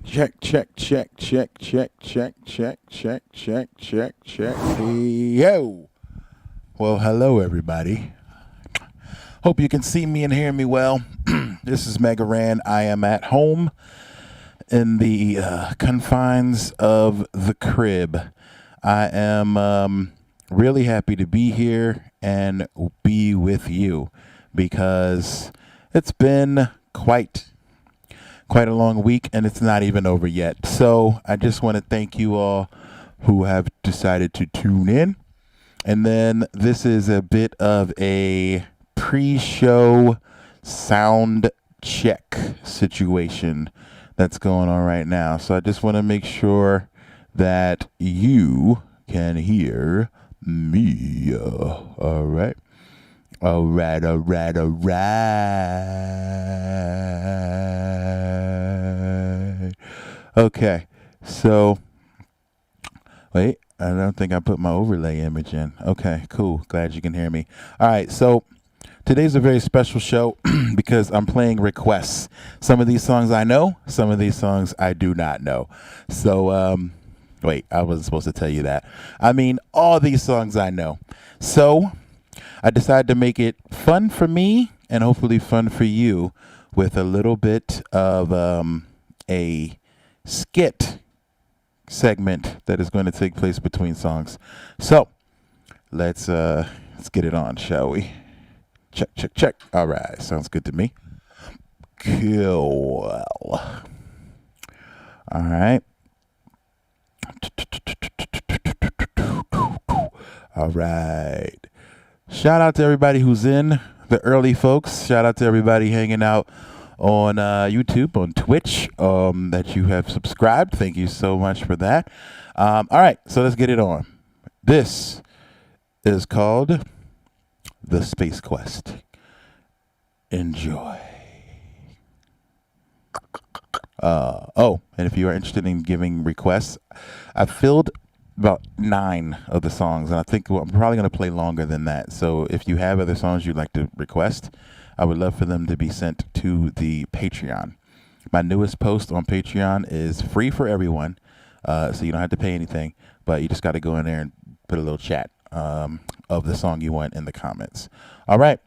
Check, check, check, check, check, check, check, check, check, check, check. Yo. Well, hello, everybody. Hope you can see me and hear me well. This is Mega Ran. I am at home in the confines of the crib. I am really happy to be here and be with you because it's been quite a long week and it's not even over yet. So I just want to thank you all who have decided to tune in. And then this is a bit of a pre-show sound check situation that's going on right now. So I just want to make sure that you can hear me. All right. All right. Okay, so, wait, I don't think I put my overlay image in. Okay, cool. Glad you can hear me. All right, so today's a very special show because I'm playing requests. Some of these songs I know, some of these songs I do not know. So, wait, I wasn't supposed to tell you that. I mean, all these songs I know. So I decided to make it fun for me and hopefully fun for you with a little bit of a skit segment that is going to take place between songs. So let's get it on, shall we? Check, check, check. All right, sounds good to me. Cool. All right. All right. Shout out to everybody who's in, the early folks. Shout out to everybody hanging out on YouTube, on Twitch, that you have subscribed. Thank you so much for that. All right, so let's get it on. This is called The Space Quest. Enjoy. And if you are interested in giving requests, I filled about 9 of the songs, and I think I'm probably going to play longer than that. So if you have other songs you'd like to request, I would love for them to be sent to the Patreon. My newest post on Patreon is free for everyone, so you don't have to pay anything, but you just got to go in there and put a little chat of the song you want in the comments. All right.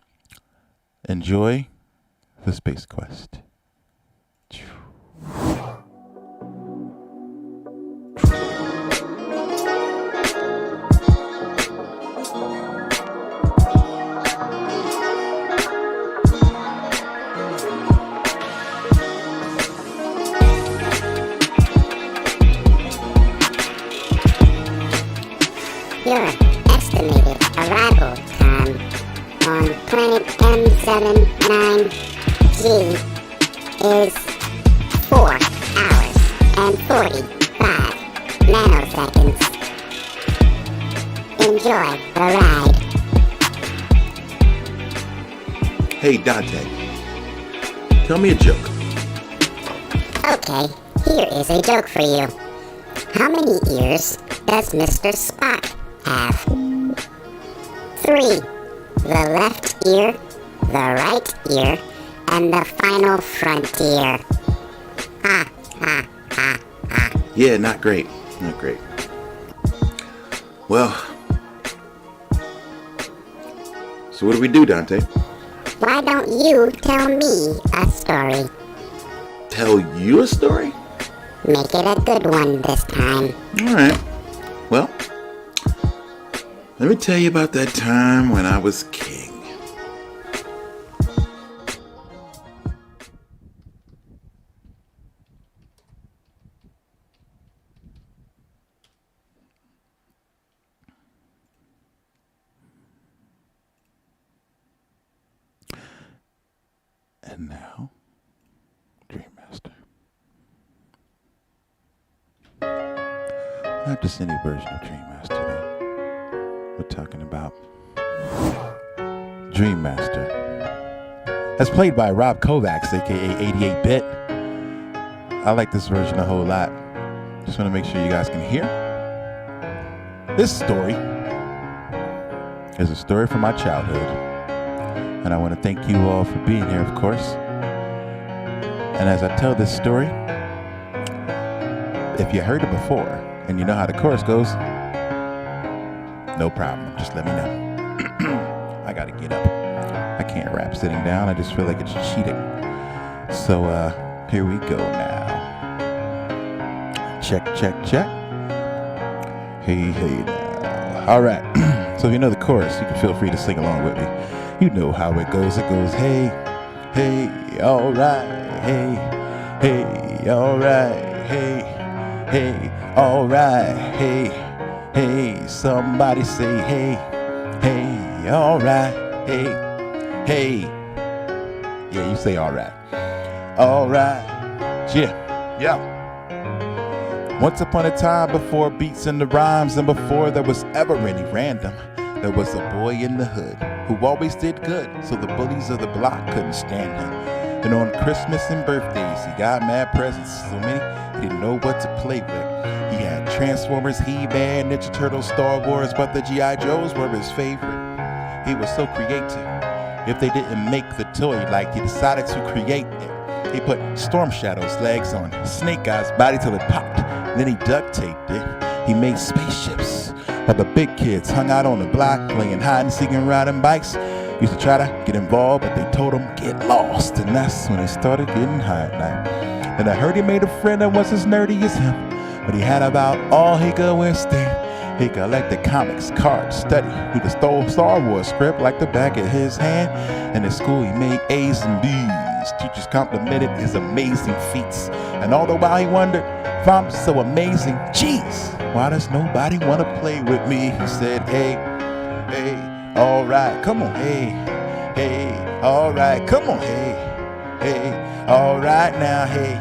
Enjoy The Space Quest. Your estimated arrival time on planet M79G is 4 hours and 45 nanoseconds. Enjoy the ride. Hey, Dante. Tell me a joke. Okay, here is a joke for you. How many ears does Mr. Spock have? 3. The left ear, the right ear, and the final frontier. Ha, ha, ha, ha. Yeah, not great. Not great. Well, so what do we do, Dante? Why don't you tell me a story? Tell you a story? Make it a good one this time. All right. Well, let me tell you about that time when I was king. And now, Dream Master. Not just any version of Dream Master, though. We're talking about Dream Master. That's played by Rob Kovacs, aka 88-Bit. I like this version a whole lot. Just want to make sure you guys can hear. This story is a story from my childhood. And I want to thank you all for being here, of course. And as I tell this story, If you heard it before and you know how the chorus goes, no problem. Just let me know. I gotta get up. I can't rap sitting down. I just feel like it's cheating. So here we go now. Check, check, check. Hey, hey now. All right. So if you know the chorus, you can feel free to sing along with me. You know how it goes. It goes, hey, hey, all right, hey, hey, all right, hey, hey, all right, hey, hey. Somebody say, hey, hey, all right, hey, hey. Yeah, you say all right. All right, yeah, yeah. Once upon a time, before beats and the rhymes, and before there was ever any random, there was a boy in the hood who always did good, so the bullies of the block couldn't stand him. And on Christmas and birthdays, he got mad presents, so many he didn't know what to play with. He had Transformers, He-Man, Ninja Turtles, Star Wars, but the G.I. Joes were his favorite. He was so creative. If they didn't make the toy like he decided to create it, he put Storm Shadow's legs on Snake Eye's body till it popped. Then he duct taped it. He made spaceships. While the big kids hung out on the block playing hide and seek and riding bikes. Used to try to get involved, but they told him get lost. And that's when it started getting high at night. And I heard he made a friend that was as nerdy as him, but he had about all he could withstand. He collected comics, cards, studied. He could stole Star Wars script like the back of his hand. And in school he made A's and B's. Teachers complimented his amazing feats. And all the while he wondered, if I'm so amazing, geez, why does nobody want to play with me? He said, hey, hey, all right, come on, hey, hey, all right, come on, hey, hey, all right now, hey,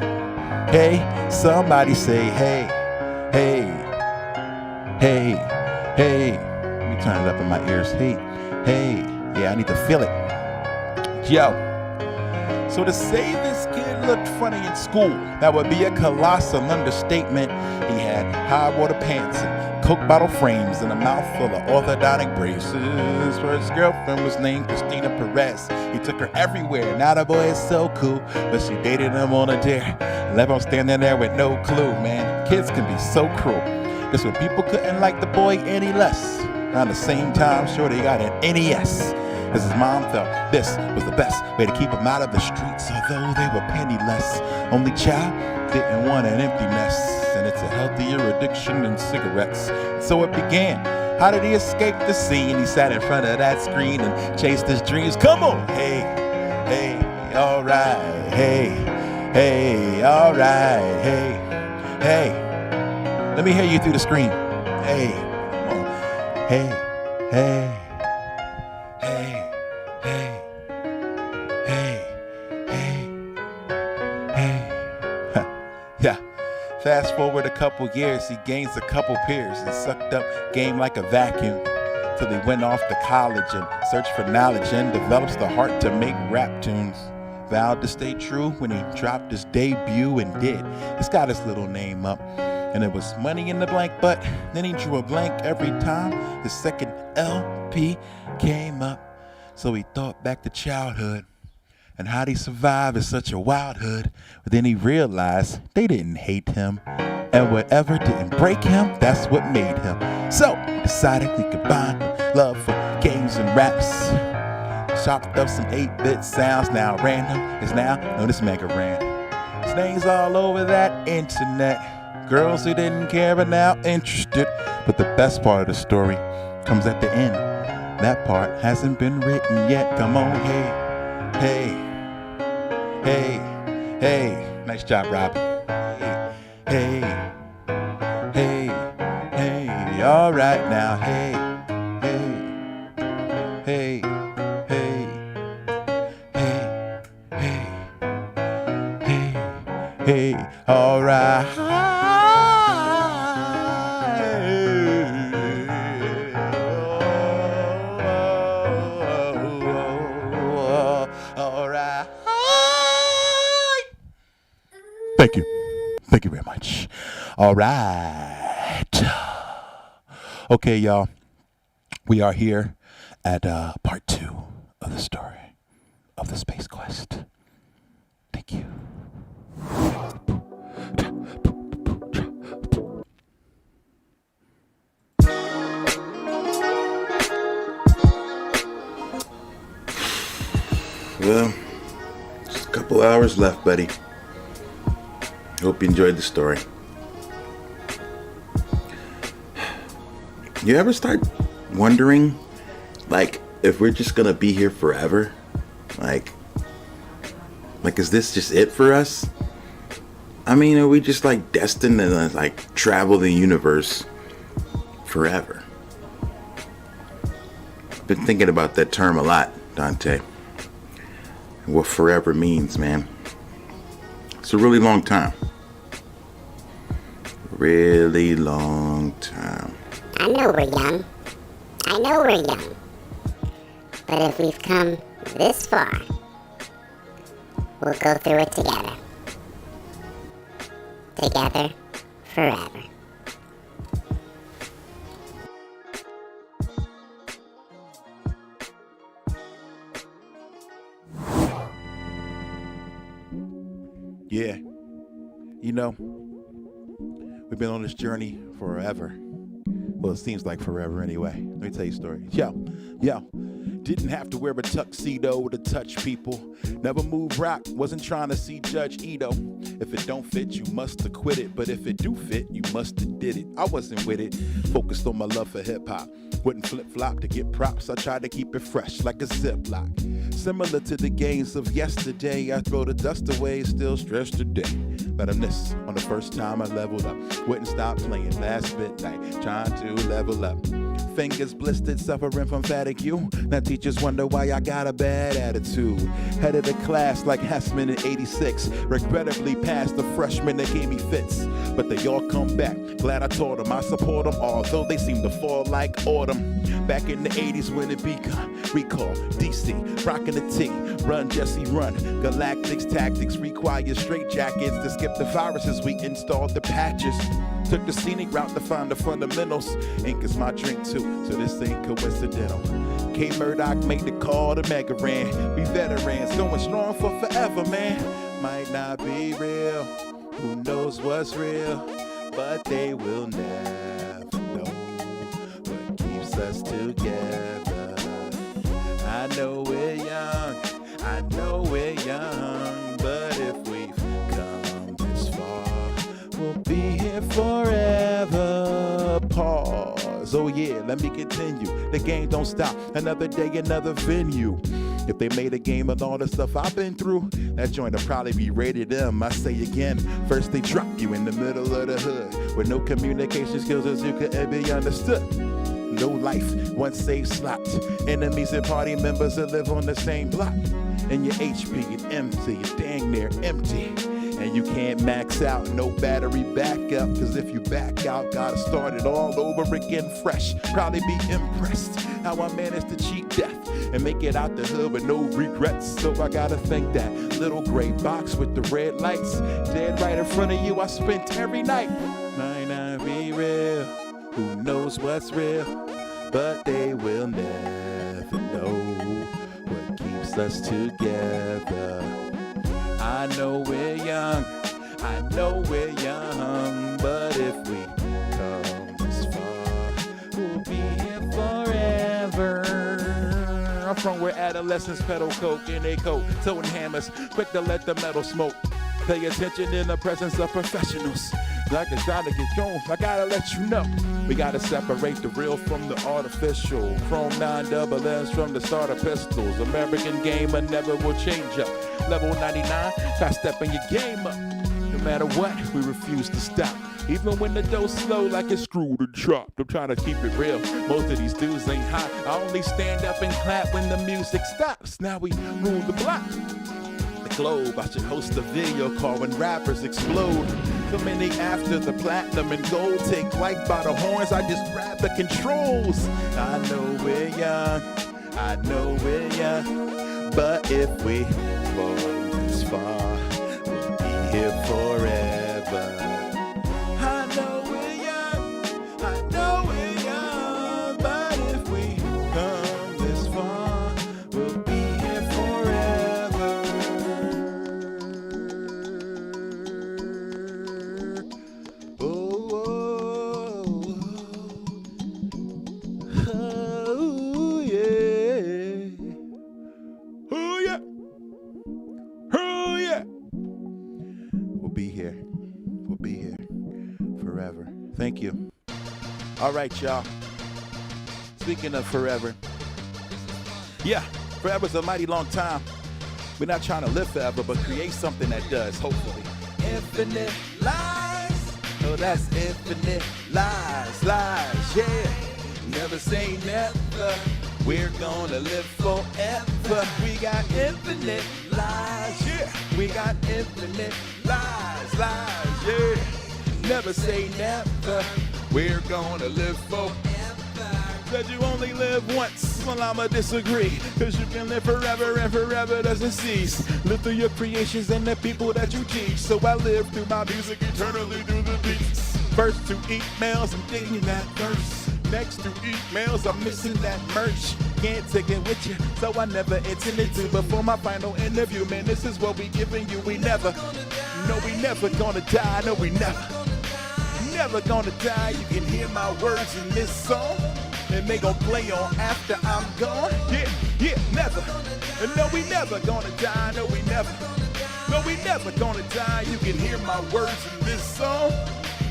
hey, somebody say, hey, hey, hey, hey. Let me turn it up in my ears. Hey, hey, yeah, I need to feel it. Yo. So to say this kid looked funny in school, that would be a colossal understatement. He had high water pants and Coke bottle frames and a mouth full of orthodontic braces. First girlfriend was named Christina Perez. He took her everywhere. Now the boy is so cool, but she dated him on a dare. Left him standing there with no clue, man. Kids can be so cruel. Because when people couldn't like the boy any less, around the same time, sure they got an NES. Because his mom felt this was the best way to keep him out of the streets, although they were penniless. Only child didn't want an empty nest, and it's a healthier addiction than cigarettes. So it began. How did he escape the scene? He sat in front of that screen and chased his dreams. Come on, hey, hey, all right, hey, hey, all right, hey, hey. Let me hear you through the screen. Hey, come on, hey, hey. Fast forward a couple years, he gains a couple peers and sucked up game like a vacuum till he went off to college and searched for knowledge and develops the heart to make rap tunes. Vowed to stay true when he dropped his debut and did. It's got his little name up and it was money in the blank, but then he drew a blank every time his second LP came up. So he thought back to childhood and how'd he survive in such a wildhood? But then he realized they didn't hate him. And whatever didn't break him, that's what made him. So he decided he combined love for games and raps. Chopped up some 8-bit sounds, now random is now known as Mega Ran. His name's all over that internet. Girls who didn't care are now interested. But the best part of the story comes at the end. That part hasn't been written yet. Come on, hey, hey. Hey, hey, nice job, Rob. Hey, hey, hey, hey, all right now. Hey, hey, hey, hey, hey, hey, hey, hey, all right. Thank you. Thank you very much. All right. Okay, y'all. We are here at part 2 of the story of the Space Quest. Thank you. Well, just a couple hours left, buddy. Hope you enjoyed the story. You ever start wondering, like, if we're just gonna be here forever? Like, is this just it for us? I mean, are we just like destined to like travel the universe forever? Been thinking about that term a lot, Dante. What forever means, man. It's a really long time. Really long time. I know we're young. I know we're young. But if we've come this far, we'll go through it together. Together forever. Yeah. You know, we've been on this journey forever. Well, it seems like forever anyway. Let me tell you a story. Yo. Didn't have to wear a tuxedo to touch people. Never moved rock, wasn't trying to see Judge Ito. If it don't fit, you must have quit it. But if it do fit, you must have did it. I wasn't with it, focused on my love for hip hop. Wouldn't flip-flop to get props, I tried to keep it fresh like a Ziploc. Similar to the games of yesterday, I throw the dust away, still stressed today. But I'm this, on the first time I leveled up. Wouldn't stop playing last midnight, trying to level up. Fingers blistered, suffering from fatigue. Now teachers wonder why I got a bad attitude. Head of the class like Hessman in 86. Regrettably passed the freshmen that gave me fits. But they all come back, glad I taught them. I support them, although they seem to fall like autumn. Back in the 80s when it begun. Recall, DC, rockin' the T. Run, Jesse, run. Galactics tactics require straight jackets to skip the viruses. We installed the patches. Took the scenic route to find the fundamentals. Ink is my drink too, so this ain't coincidental. K. Murdoch made the call to Mega Ran. We veterans, going strong for forever, man. Might not be real, who knows what's real, but they will never know what keeps us together. I know we're young, but if we've come this far, we'll be here forever. Pause. Oh yeah, let me continue. The game don't stop. Another day, another venue. If they made a game of all the stuff I've been through, that joint will probably be rated M. I say again, first they drop you in the middle of the hood with no communication skills as you could ever be understood. No life, once saved slopped. Enemies and party members that live on the same block. And your HP is empty, it's dang near empty. And you can't max out, no battery backup. Cause if you back out, gotta start it all over again fresh. Probably be impressed how I managed to cheat death and make it out the hood with no regrets. So I gotta thank that little gray box with the red lights. Dead right in front of you, I spent every night. Might not be real, who knows what's real, but they will never know what keeps us together. I know we're young, but if we come this far, we'll be here forever. I'm from where adolescents pedal coke in a coat, toting hammers, quick to let the metal smoke. Pay attention in the presence of professionals. Like it's trying to get going, I gotta let you know. We gotta separate the real from the artificial. Chrome 9 double S from the starter pistols. American gamer never will change up. Level 99, try stepping your game up. No matter what, we refuse to stop. Even when the dough's slow like it's screwed and chopped. I'm trying to keep it real, most of these dudes ain't hot. I only stand up and clap when the music stops. Now we rule the block. The globe, I should host a video call when rappers explode. Coming after the platinum and gold, take life by the horns, I just grab the controls. I know we're young, but if we fall this far, we'll be here forever. I know we're young, but if we come this far, we'll be here forever. Oh, yeah. Oh, yeah. Thank you. All right, y'all. Speaking of forever. Yeah, forever's a mighty long time. We're not trying to live forever, but create something that does, hopefully. Infinite lies. Oh, that's infinite lies, yeah. Never say never. We're gonna live forever. We got infinite lies, yeah. We got infinite lies, yeah. Never say never. We're gonna live forever. Said you only live once. Well, I'ma disagree. Cause you can live forever and forever doesn't cease. Live through your creations and the people that you teach. So I live through my music eternally through the beats. First 2 emails, I'm digging that verse. Next 2 emails, I'm missing that merch. Can't take it with you, so I never intended to. Before my final interview, man, this is what we giving you. We never, no, we never gonna die. No, we never gonna die. You can hear my words in this song. And they gon' play on after I'm gone. Yeah, never. No, we never gonna die. No, we never gonna die. You can hear my words in this song.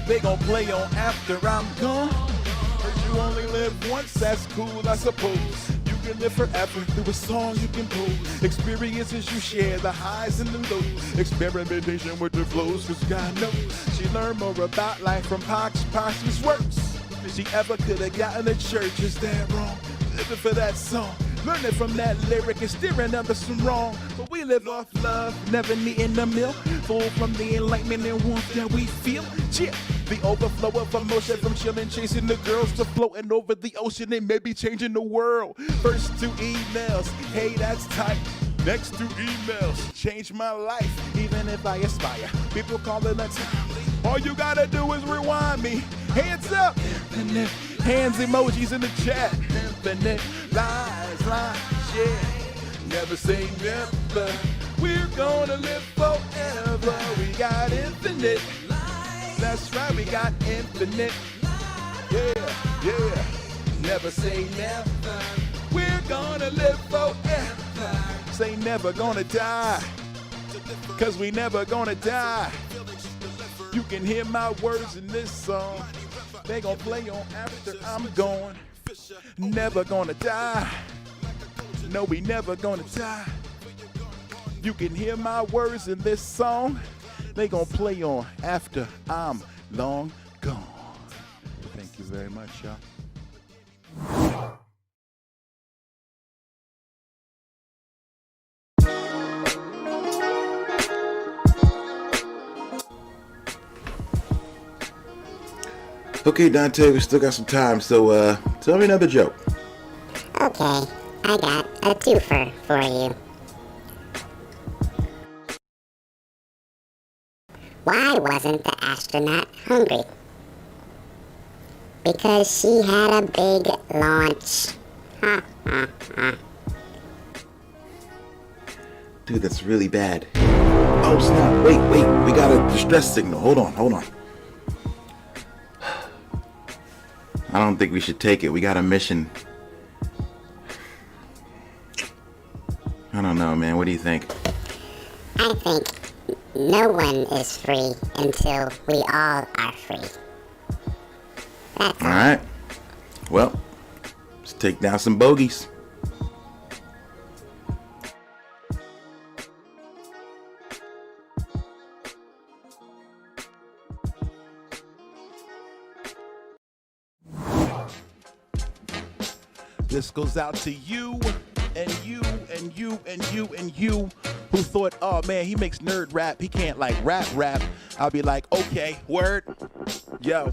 They gon' play on after I'm gone. Heard you only live once, that's cool, I suppose. You can live forever through a song you compose. Experiences you share, the highs and the lows. Experimentation with the flows, cause God knows she learned more about life from Pac's works. She ever could have gotten to church. Is that wrong? Living for that song, learning from that lyric and steering under some wrong. But we live off love, never needing the milk. Full from the enlightenment and warmth that we feel. Yeah, the overflow of emotion from chilling, chasing the girls to floating over the ocean and maybe changing the world. First 2 emails, hey, that's tight. Next 2 emails, change my life. Even if I aspire, people call it a time. All you gotta do is rewind me. Hands up. Infinite hands emojis in the chat. Infinite lies, yeah. Never say never. We're gonna live forever. We got infinite lies. That's right, we got infinite. Yeah. Never say never. We're gonna live forever. Say never gonna die. Cause we never gonna die. You can hear my words in this song. They gon' play on after I'm gone. Never gonna die. No, we never gonna die. You can hear my words in this song. They gon' play on after I'm long gone. Thank you very much, y'all. Okay, Dante, we still got some time, so tell me another joke. Okay, I got a twofer for you. Why wasn't the astronaut hungry? Because she had a big launch. Dude, that's really bad. Oh, snap. Wait. We got a distress signal. Hold on. I don't think we should take it. We got a mission. I don't know, man. What do you think? I think no one is free until we all are free. That's all. Alright. Well, let's take down some bogeys. This goes out to you, and you, and you, and you, and you, who thought, oh man, he makes nerd rap, he can't like rap. I'll be like, okay, word. Yo,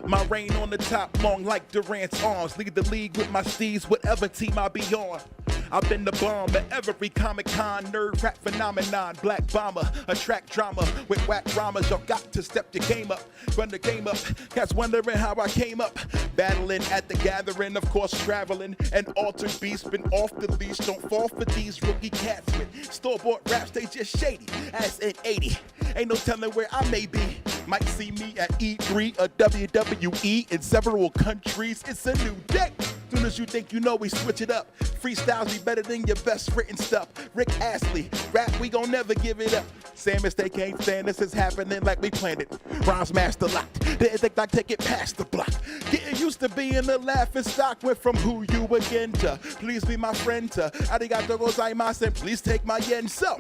my reign on the top, long like Durant's arms. Lead the league with my steeds, whatever team I be on. I've been the bomb at every Comic-Con, nerd rap phenomenon, black bomber, attract drama with whack rhymes. Y'all got to step your game up, run the game up. Cats wondering how I came up, battling at the gathering, of course traveling. An altered beast, been off the leash. Don't fall for these rookie cats with store-bought raps, they just shady. As in 80, ain't no telling where I may be. Might see me at E3 or WWE in several countries. It's a new day. Soon as you think you know, we switch it up. Freestyles be better than your best written stuff. Rick Astley, rap, we gon' never give it up. Samus, they can't stand this is happening like we planned it. Rhymes master locked, Didn't think I'd take it past the block. Getting used to being the laughing stock. Went from who you again to please be my friend to arigato gozaimasu and please take my yen. So,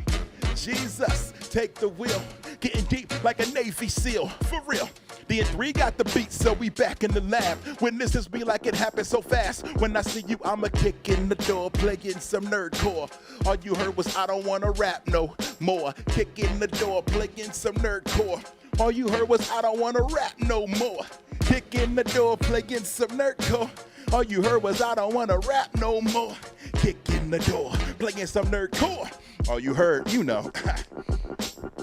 Jesus, take the wheel. Getting deep like a Navy SEAL, for real. The N3 got the beat, so we back in the lab. Witnesses be like it happened so fast. When I see you, I'ma kick in the door, playing some nerdcore. All you heard was I don't wanna rap no more. Kick in the door, playing some nerdcore. All you heard was I don't wanna rap no more. Kick in the door, playing some nerdcore. All you heard was I don't wanna rap no more. Kick in the door, playing some nerdcore. All you heard, you know.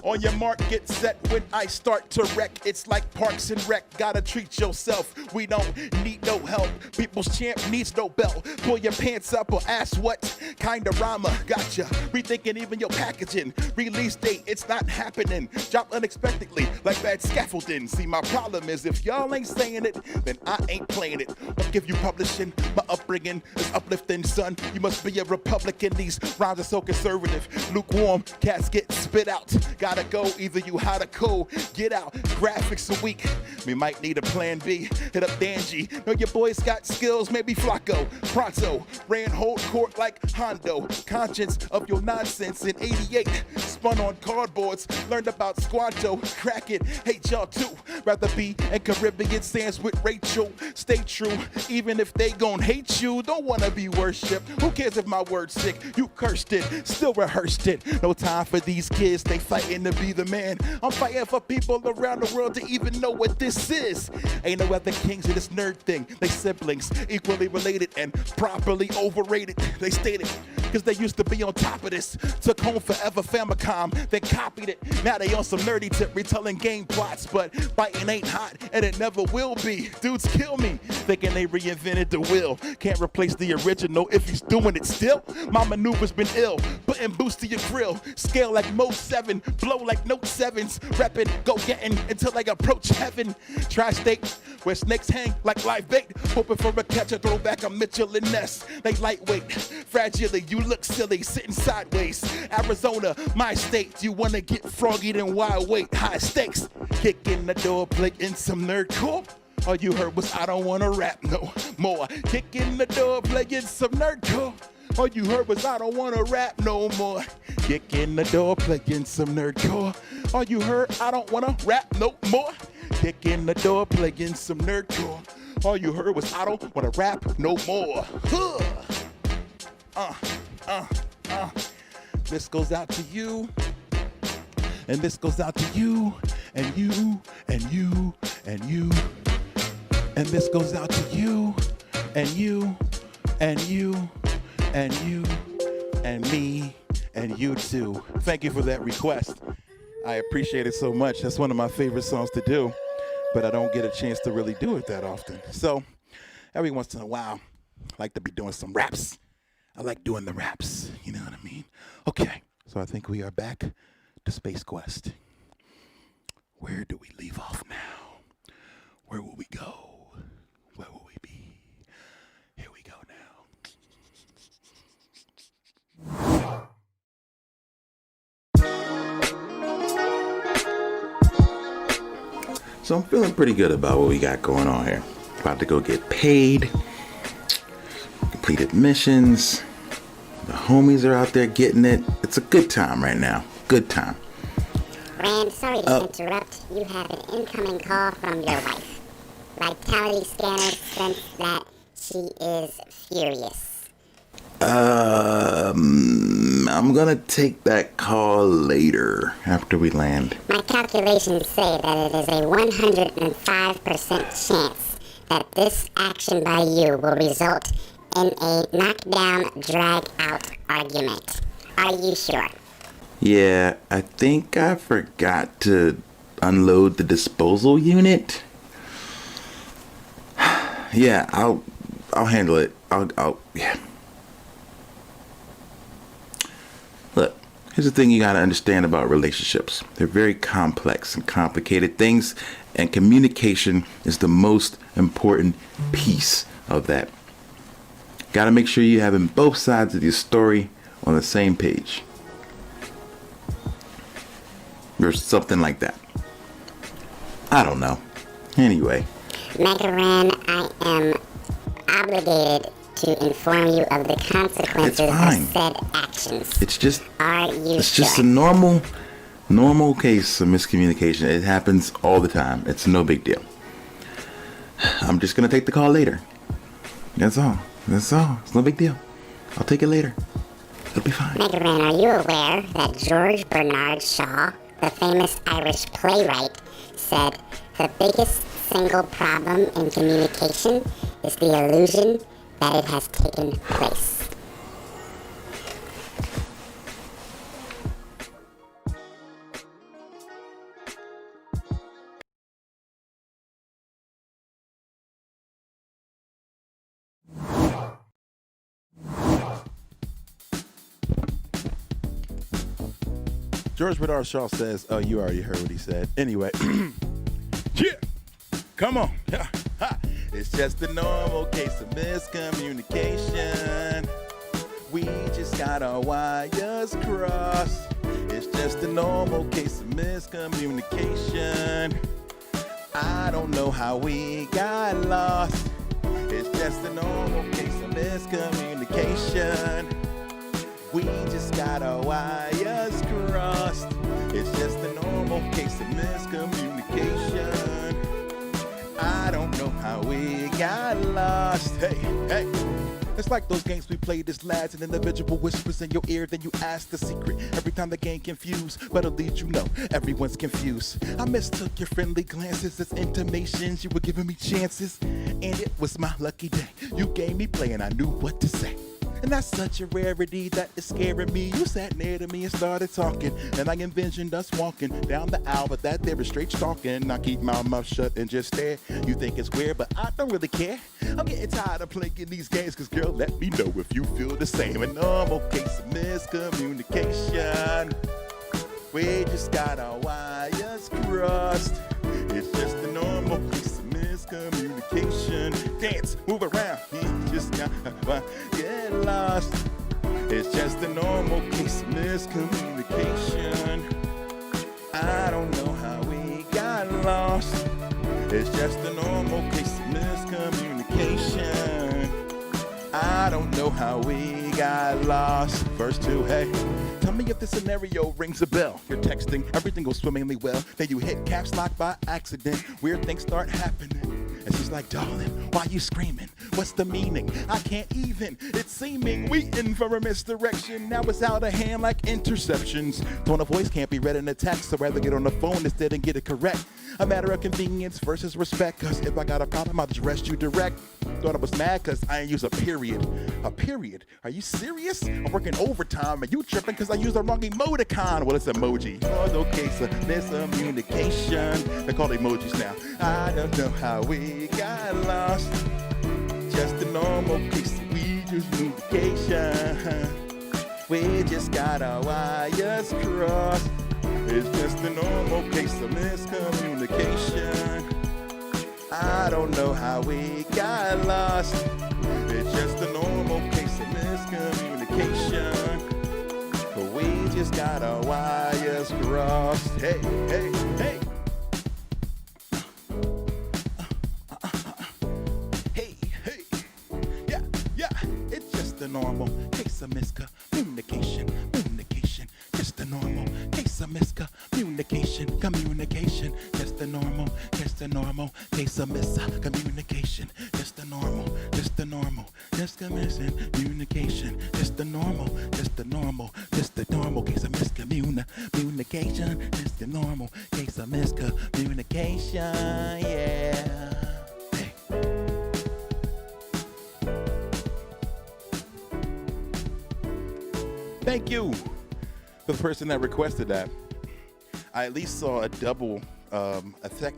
On your mark, get set when I start to wreck. It's like Parks and Rec, gotta treat yourself. We don't need no help. People's champ needs no belt. Pull your pants up or ask what kind of rhymer got ya. Rethinking even your packaging. Release date, it's not happening. Drop unexpectedly like bad scaffolding. See, my problem is if y'all ain't saying it, then I ain't playing it. Won't give you publishing. My upbringing is uplifting, son. You must be a Republican. These rhymes are so conservative. Lukewarm, cats get spit out. Gotta go, either you how to code, get out. Graphics are weak, we might need a plan B. Hit up Danji, know your boys got skills, maybe Flacco. Pronto, ran whole court like Hondo. Conscience of your nonsense in 88. Spun on cardboards, learned about Squanto. Crack it, hate y'all too. Rather be in Caribbean sands with Rachel. Stay true, even if they gon' hate you. Don't wanna be worshipped, who cares if my word's sick? You cursed it, still rehearsed it. No time for these kids, they fighting to be the man. I'm fighting for people around the world to even know what this is. Ain't no other kings in this nerd thing. They siblings, equally related and properly overrated. They stated, cause they used to be on top of this. Took home forever Famicom, then copied it. Now they on some nerdy tip, retelling game plots. But fighting ain't hot, and it never will be. Dudes kill me, thinking they reinvented the wheel. Can't replace the original if he's doing it still. My maneuver's been ill, putting boost to your grill. Scale like Mo 7, blow like Note 7s. Reppin', go gettin' until I approach heaven. Tri-state, where snakes hang like live bait. Hoping for a catcher, throw back a Mitchell and Ness. They lightweight, fragile, you look silly, sitting sideways. Arizona, my state, you wanna get froggy, then why wait? High stakes, kick in the door, playing some nerdcore. All you heard was I don't wanna rap no more. Kick in the door, playing some nerdcore. All you heard was I don't wanna rap no more. Kick in the door, playing some nerdcore. All you heard, I don't wanna rap no more. Kick in the door, playing some nerdcore. All you heard was I don't wanna rap no more. This goes out to you, and this goes out to you, and you, and you, and you. And this goes out to you, and you, and you, and you, and me, and you too. Thank you for that request. I appreciate it so much. That's one of my favorite songs to do, but I don't get a chance to really do it that often. So every once in a while, I like to be doing some raps. I like doing the raps, you know what I mean? Okay, so I think we are back to Space Quest. Where do we leave off now? Where will we go? Where will we be? Here we go now. So I'm feeling pretty good about what we got going on here. About to go get paid, completed missions. The homies are out there getting it. It's a good time right now. Good time. Rand, sorry to interrupt. You have an incoming call from your wife. Vitality scanner sense that she is furious. I'm gonna take that call later after we land. My calculations say that it is a 105% chance that this action by you will result in a knockdown, drag-out argument. Are you sure? Yeah, I think I forgot to unload the disposal unit. Yeah, I'll handle it. Yeah. Look, here's the thing you gotta understand about relationships. They're very complex and complicated things, and communication is the most important piece of that. Gotta make sure you're having both sides of your story on the same page. Or something like that. I don't know. Anyway. Megaran, I am obligated to inform you of the consequences of said actions. It's just Are you It's sure? just a normal case of miscommunication. It happens all the time. It's no big deal. I'm just gonna take the call later. That's all. It's no big deal. I'll take it later. It'll be fine. Megaran, are you aware that George Bernard Shaw, the famous Irish playwright, said the biggest single problem in communication is the illusion that it has taken place? George Bernard Shaw says, oh, you already heard what he said. Anyway. Yeah. Come on. It's just a normal case of miscommunication. We just got our wires crossed. It's just a normal case of miscommunication. I don't know how we got lost. It's just a normal case of miscommunication. We just got our wires crossed. It's just a normal case of miscommunication. I don't know how we got lost. Hey. It's like those games we played as lads, an individual whispers in your ear, then you ask the secret. Every time the game confused, but at least you know everyone's confused. I mistook your friendly glances as intimations. You were giving me chances, and it was my lucky day. You gave me play and I knew what to say. And that's such a rarity that is scaring me. You sat near to me and started talking, and I envisioned us walking down the aisle, but that there is straight stalking. I keep my mouth shut and just stare. You think it's weird, but I don't really care. I'm getting tired of playing these games, cause girl, let me know if you feel the same. A normal case of miscommunication. We just got our wires crossed. It's just a normal case of miscommunication. Dance, move around, you just gotta get lost. It's just a normal case of miscommunication. I don't know how we got lost. It's just a normal case of miscommunication. I don't know how we got lost. Verse 2, hey. Tell me if this scenario rings a bell. You're texting, everything goes swimmingly well. Then you hit caps lock by accident. Weird things start happening. And she's like, darling, why you screaming? What's the meaning? I can't even. It's seeming we in for a misdirection. Now it's out of hand like interceptions. Tone of voice can't be read in a text, so rather get on the phone instead and get it correct. A matter of convenience versus respect. Cause if I got a problem, I'll just arrest you direct. Thought I was mad cause I ain't use a period. A period? Are you serious? I'm working overtime and you tripping cause I used the wrong emoticon. Well, it's emoji. Oh, no case of miscommunication. They call emojis now. I don't know how we got lost. Just a normal case of miscommunication. We just got our wires crossed. It's just a normal case of miscommunication. I don't know how we got lost. It's just a normal case of miscommunication. But we just got our wires crossed. Hey. Hey. Yeah. It's just a normal case of miscommunication. Just a normal case of miscommunication. Communication. Just a normal case of miscommunication. Just a normal miscommunication. Just a normal case of miscommunication. Just a normal case of miscommunication. Yeah. Hey. Thank you for the person that requested that. I at least saw a double, a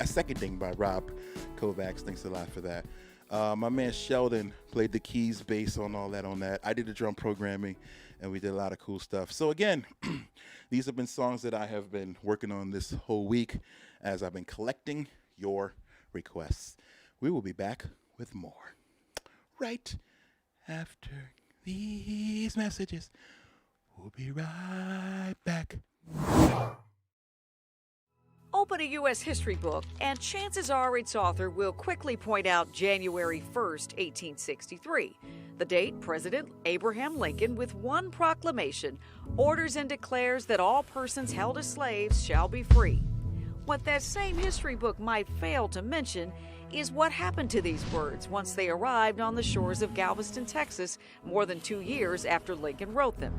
seconding by Rob Kovacs. Thanks a lot for that. My man Sheldon played the keys, bass on all that on that. I did the drum programming, and we did a lot of cool stuff. So again, these have been songs that I have been working on this whole week as I've been collecting your requests. We will be back with more right after these messages. We'll be right back. Open a U.S. history book, and chances are its author will quickly point out January 1st, 1863, the date President Abraham Lincoln, with one proclamation, orders and declares that all persons held as slaves shall be free. What that same history book might fail to mention is what happened to these words once they arrived on the shores of Galveston, Texas, more than 2 years after Lincoln wrote them.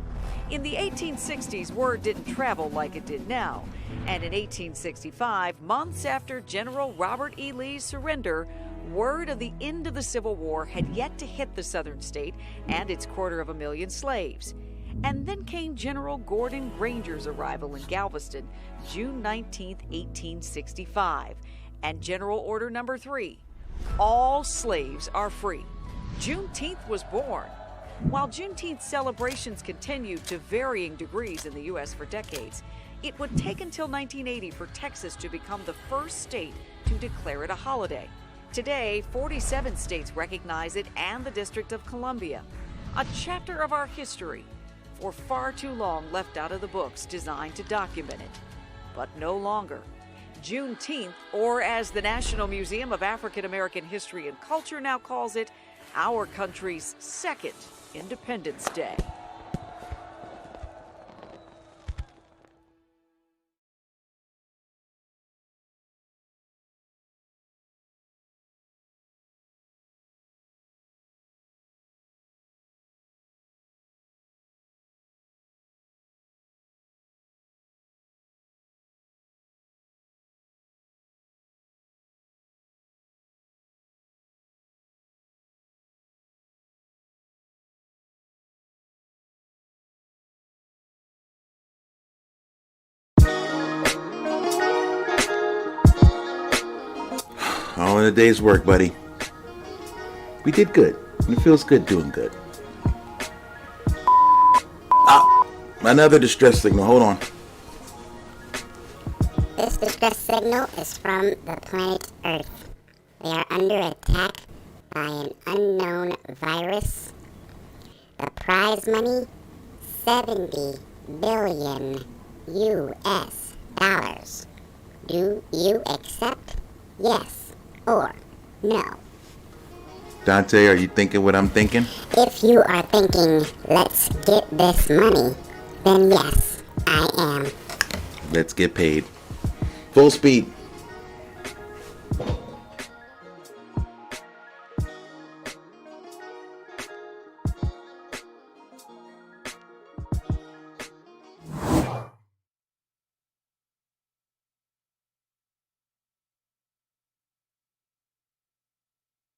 In the 1860s, word didn't travel like it did now, and in 1865, months after General Robert E. Lee's surrender, word of the end of the Civil War had yet to hit the southern state and its 250,000 slaves. And then came General Gordon Granger's arrival in Galveston, June 19, 1865, and General Order Number 3, all slaves are free. Juneteenth was born. While Juneteenth celebrations continued to varying degrees in the U.S. for decades, it would take until 1980 for Texas to become the first state to declare it a holiday. Today, 47 states recognize it and the District of Columbia. A chapter of our history, for far too long left out of the books designed to document it. But no longer. Juneteenth, or as the National Museum of African American History and Culture now calls it, our country's second Independence Day. All in a day's work, buddy. We did good. It feels good doing good. Another distress signal. Hold on. This distress signal is from the planet Earth. They are under attack by an unknown virus. The prize money, $70 billion US dollars. Do you accept? Yes or no? Dante, are you thinking what I'm thinking? If you are thinking, let's get this money, then yes, I am. Let's get paid. Full speed.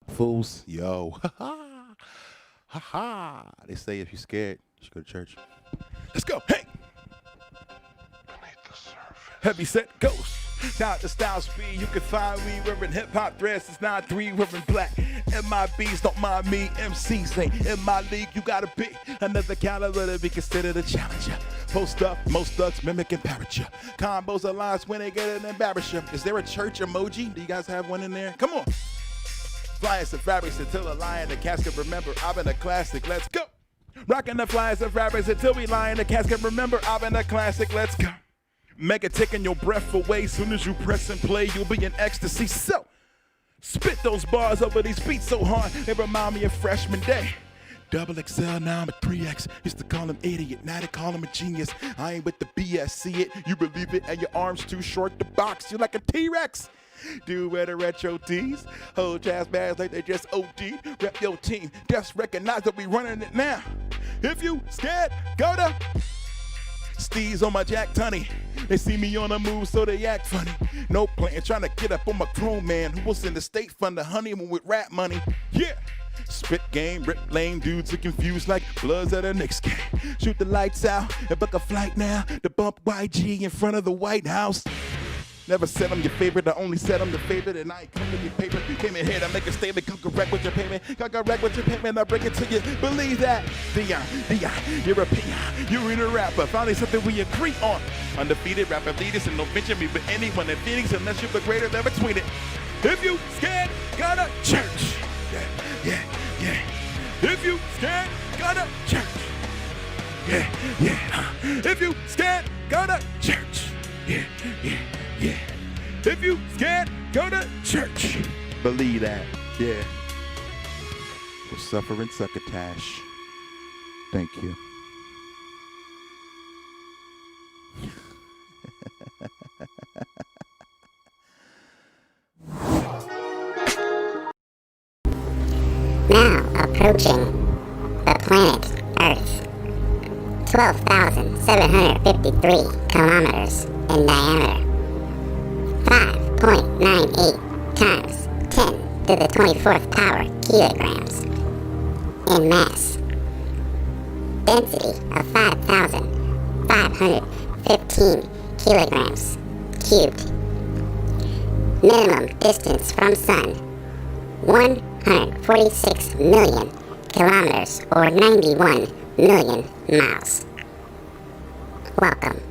Fools, yo. Ha ha. They say if you're scared, you should go to church. Let's go. Hey. Heavy set ghost. Down to style speed, you can find me wearing hip hop dresses, 9-3 wearing black. MIBs don't mind me, MCs ain't in my league. You gotta be another caliber to be considered a challenger. Post up, most thugs mimic and parrot ya. Combos of lines when they get an embarrassment. Is there a church emoji? Do you guys have one in there? Come on. Flyers and fabrics until a lie in the casket. Remember, I've been a classic. Let's go. Rocking the flyers and fabrics until we lie in the casket. Remember, I've been a classic. Let's go. Make it taking your breath away. Soon as you press and play, you'll be in ecstasy. So, spit those bars over these beats so hard, they remind me of freshman day. Double XL, now I'm a 3X. Used to call him idiot, now they call him a genius. I ain't with the BS, see it, you believe it, and your arms too short to box. You're like a T-Rex. Do wear the retro tees, hold jazz bands like they just OD. Rep your team, just recognize that we running it now. If you scared, go to Steve's on my Jack Tunney. They see me on the move, so they act funny. No plan, trying to get up on my chrome man who was in the state fund the honeymoon with rap money. Yeah. Spit game, rip lame dudes are confused like Bloods at a Knicks game. Shoot the lights out and book a flight now to bump YG in front of the White House. Never said I'm your favorite, I only said I'm the favorite, and I ain't come to your paper. Came in here to make a statement, come correct with your payment. Come correct with your payment, I bring it to you. Believe that. Dion, you're a peon. You're in a rapper. Finally something we agree on. Undefeated rapper leaders, and don't mention me, but anyone in Phoenix, unless you're the greater than between it. If you scared, go to church. Yeah. If you scared, go to church. Yeah. If you scared, go to church. Yeah. If you scared, go to church. Believe that. Yeah. For suffering succotash. Thank you. Now approaching the planet Earth. 12,753 kilometers in diameter. 5.98 times 10 to the 24th power kilograms in mass. Density of 5,515 kilograms cubed. Minimum distance from Sun, 146 million kilometers or 91 million miles. Welcome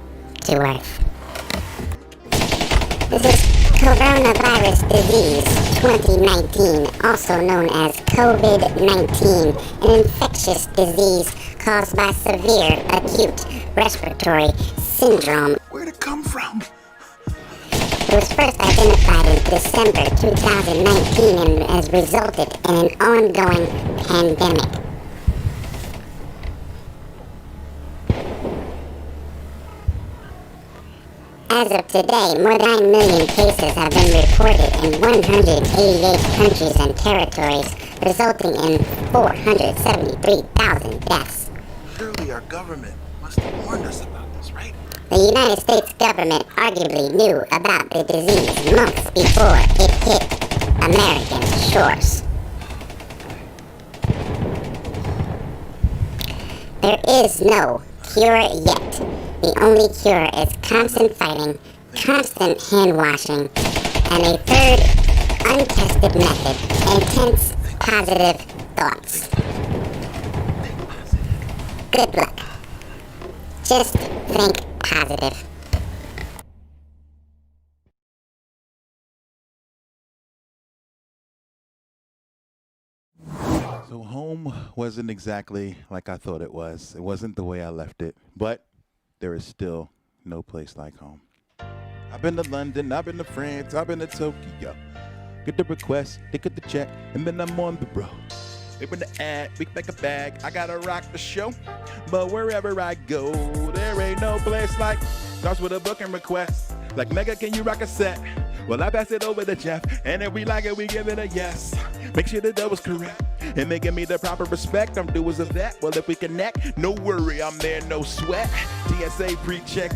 to Earth. This is coronavirus disease 2019, also known as COVID-19, an infectious disease caused by severe acute respiratory syndrome. Where'd it come from? It was first identified in December 2019 and has resulted in an ongoing pandemic. As of today, more than 9 million cases have been reported in 188 countries and territories, resulting in 473,000 deaths. Surely our government must have warned us about this, right? The United States government arguably knew about the disease months before it hit American shores. There is no cure yet. The only cure is constant fighting, constant hand washing, and a third untested method, intense positive thoughts. Good luck. Just think positive. So home wasn't exactly like I thought it was. It wasn't the way I left it, but there is still no place like home. I've been to London, I've been to France, I've been to Tokyo. Get the request, they get the check, and then I'm on the road. They bring the ad, we make a bag, I gotta rock the show. But wherever I go, there ain't no place like. Starts with a booking request, like Mega, can you rock a set? Well, I pass it over to Jeff, and if we like it, we give it a yes. Make sure the dough was correct, and they give me the proper respect. I'm doers of that. Well, if we connect, no worry, I'm there, no sweat. TSA pre-check,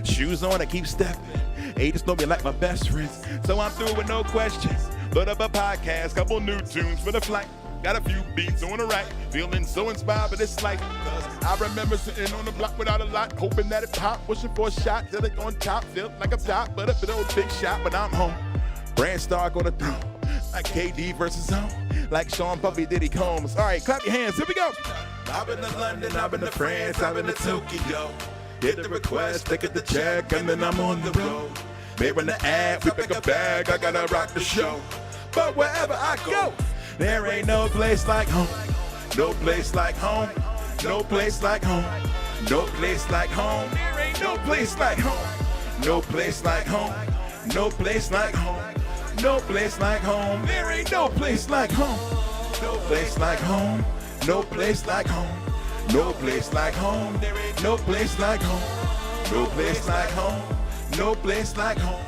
shoes on, I keep stepping. Agents know me like my best friends, so I'm through with no questions. Put up a podcast, couple new tunes for the flight. Got a few beats on the right, feeling so inspired by this life. Cause I remember sitting on the block without a lot, hoping that it popped, wishing for a shot till it on top. Felt like I'm top, but a big shot, but I'm home. Brand star on the throne, like KD versus home, like Sean Puffy Diddy Combs. All right, clap your hands, here we go. I've been to London, I've been to France, I've been to Tokyo. Get the request, take it the check, and then I'm on the road. They run the ad, we pick a bag, I gotta rock the show. But wherever I go, there ain't no place like home. No place like home. No place like home. No place like home. There ain't no place like home. No place like home. No place like home. No place like home. There ain't no place like home. No place like home. No place like home. No place like home. There ain't no place like home. No place like home. No place like home.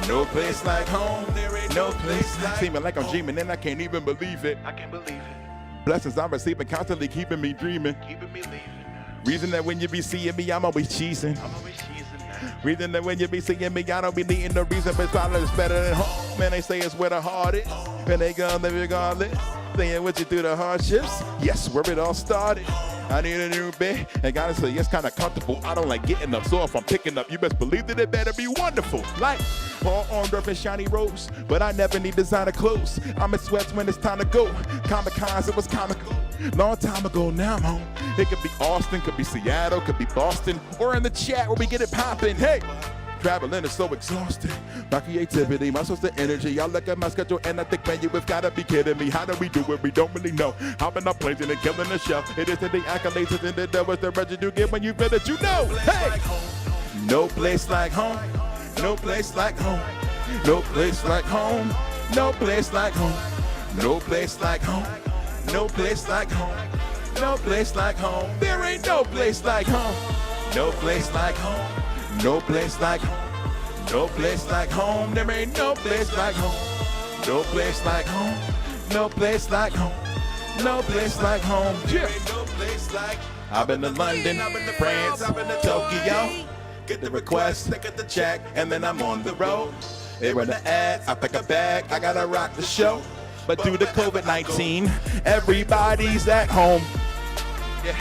No place like home, there ain't no place like home. Seeming like I'm dreaming and I can't even believe it. I can't believe it. Blessings I'm receiving constantly keeping me dreaming. Keeping me leaving. Reason that when you be seeing me, I'm always cheesing. I'm always cheesing now. Reason that when you be seeing me, I don't be needing no reason, but probably it's better than home. Man, they say it's where the heart is. And they gonna live regardless. Saying with you through the hardships. Yes, where it all started. I need a new bed, and gotta say it's kinda comfortable. I don't like getting up, so if I'm picking up, you best believe that it better be wonderful. Like all on earth and shiny robes, but I never need designer clothes. I'm in sweats when it's time to go. Comic-Cons, it was comical. Long time ago, now I'm home. It could be Austin, could be Seattle, could be Boston, or in the chat where we get it poppin'. Hey! Traveling is so exhausting. My creativity, my source of energy. I look at my schedule and I think, man, you have gotta be kidding me. How do we do it? We don't really know. Hopping up planes and killing the show. It isn't the accolades, it's in the devil. The residue you get when you feel that you know. Hey! No place like home. No place like home. No place like home. No place like home. No place like home. No place like home. No place like home. There ain't no place like home. No place like home. No place like home. No place like home. There ain't no place like home. No place like home. No place like home. No place like home. Yeah. No place like. I've been to London, I've been to France, I've been to Tokyo. Get the request, they get the check, and then I'm on the road. They run the ads, I pick a bag, I gotta rock the show. But due to COVID-19, everybody's at home. Yeah,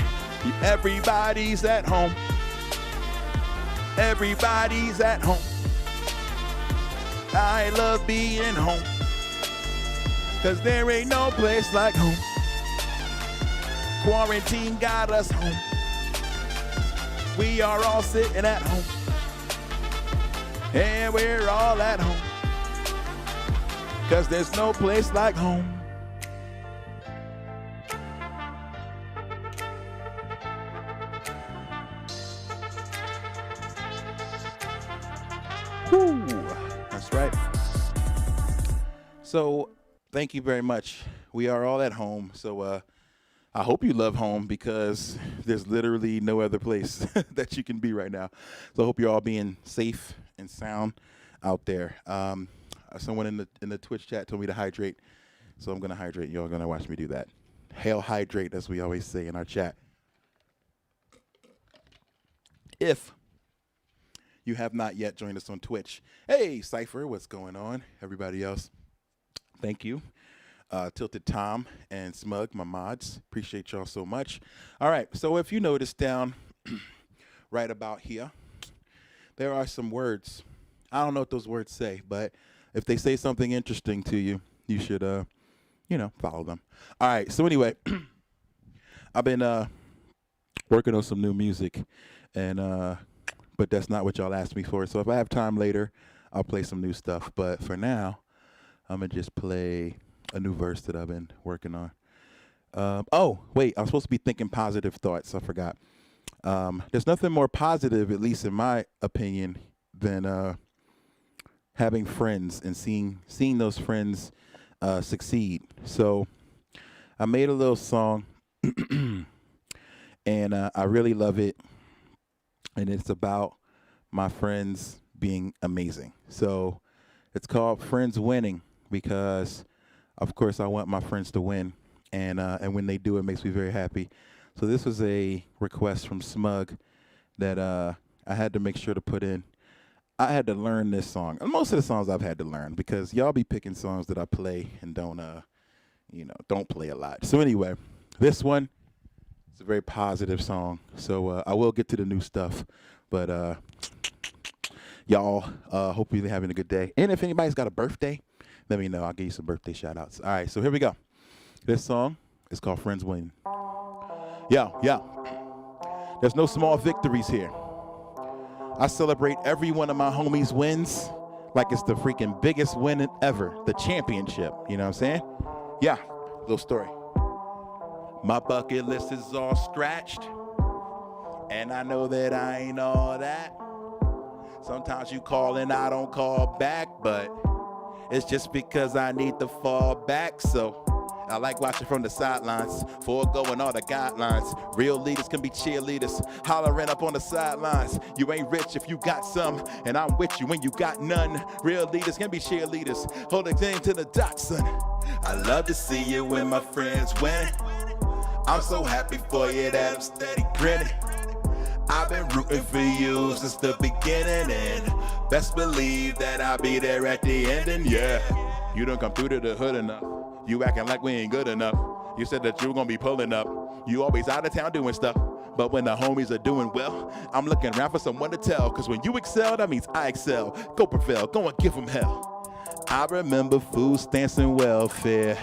everybody's at home. Everybody's at home. I love being home. 'Cause there ain't no place like home. Quarantine got us home. We are all sitting at home. And we're all at home. 'Cause there's no place like home. Woo, that's right. So, thank you very much. We are all at home. So, I hope you love home because there's literally no other place that you can be right now. So I hope you're all being safe and sound out there. Someone in the Twitch chat told me to hydrate, so I'm gonna hydrate. Y'all gonna watch me do that. Hail hydrate, as we always say in our chat. If you have not yet joined us on Twitch, hey Cypher, what's going on? Everybody else, thank you. Tilted Tom and Smug, my mods. Appreciate y'all so much. All right, so if you notice down right about here, there are some words. I don't know what those words say, but if they say something interesting to you, you should, follow them. All right, so anyway, I've been working on some new music, and but that's not what y'all asked me for. So if I have time later, I'll play some new stuff. But for now, I'm going to just play a new verse that I've been working on. Oh, wait, I'm supposed to be thinking positive thoughts. I forgot. There's nothing more positive, at least in my opinion, than having friends and seeing those friends succeed. So I made a little song, and I really love it. And it's about my friends being amazing. So it's called Friends Winning because, of course, I want my friends to win, and when they do, it makes me very happy. So this was a request from Smug that I had to make sure to put in. I had to learn this song. And most of the songs I've had to learn because y'all be picking songs that I play and don't play a lot. So anyway, this one is a very positive song. So I will get to the new stuff, but y'all, hope you're having a good day. And if anybody's got a birthday, let me know. I'll give you some birthday shout outs. All right, so here we go. This song is called Friends Win. Yo. There's no small victories here. I celebrate every one of my homies' wins like it's the freaking biggest win ever, the championship. You know what I'm saying? Yeah, little story. My bucket list is all scratched, and I know that I ain't all that. Sometimes you call and I don't call back, but it's just because I need to fall back. So I like watching from the sidelines, foregoing all the guidelines. Real leaders can be cheerleaders, hollering up on the sidelines. You ain't rich if you got some, and I'm with you when you got none. Real leaders can be cheerleaders, hold the game to the dot, son. I love to see you when my friends win. I'm so happy for you that I'm steady grinning. I've been rooting for you since the beginning, and best believe that I'll be there at the end. And yeah, you don't come through to the hood enough. You acting like we ain't good enough. You said that you were gonna be pulling up. You always out of town doing stuff. But when the homies are doing well, I'm looking around for someone to tell. Cause when you excel, that means I excel. Go prevail, go and give them hell. I remember food stamps and welfare.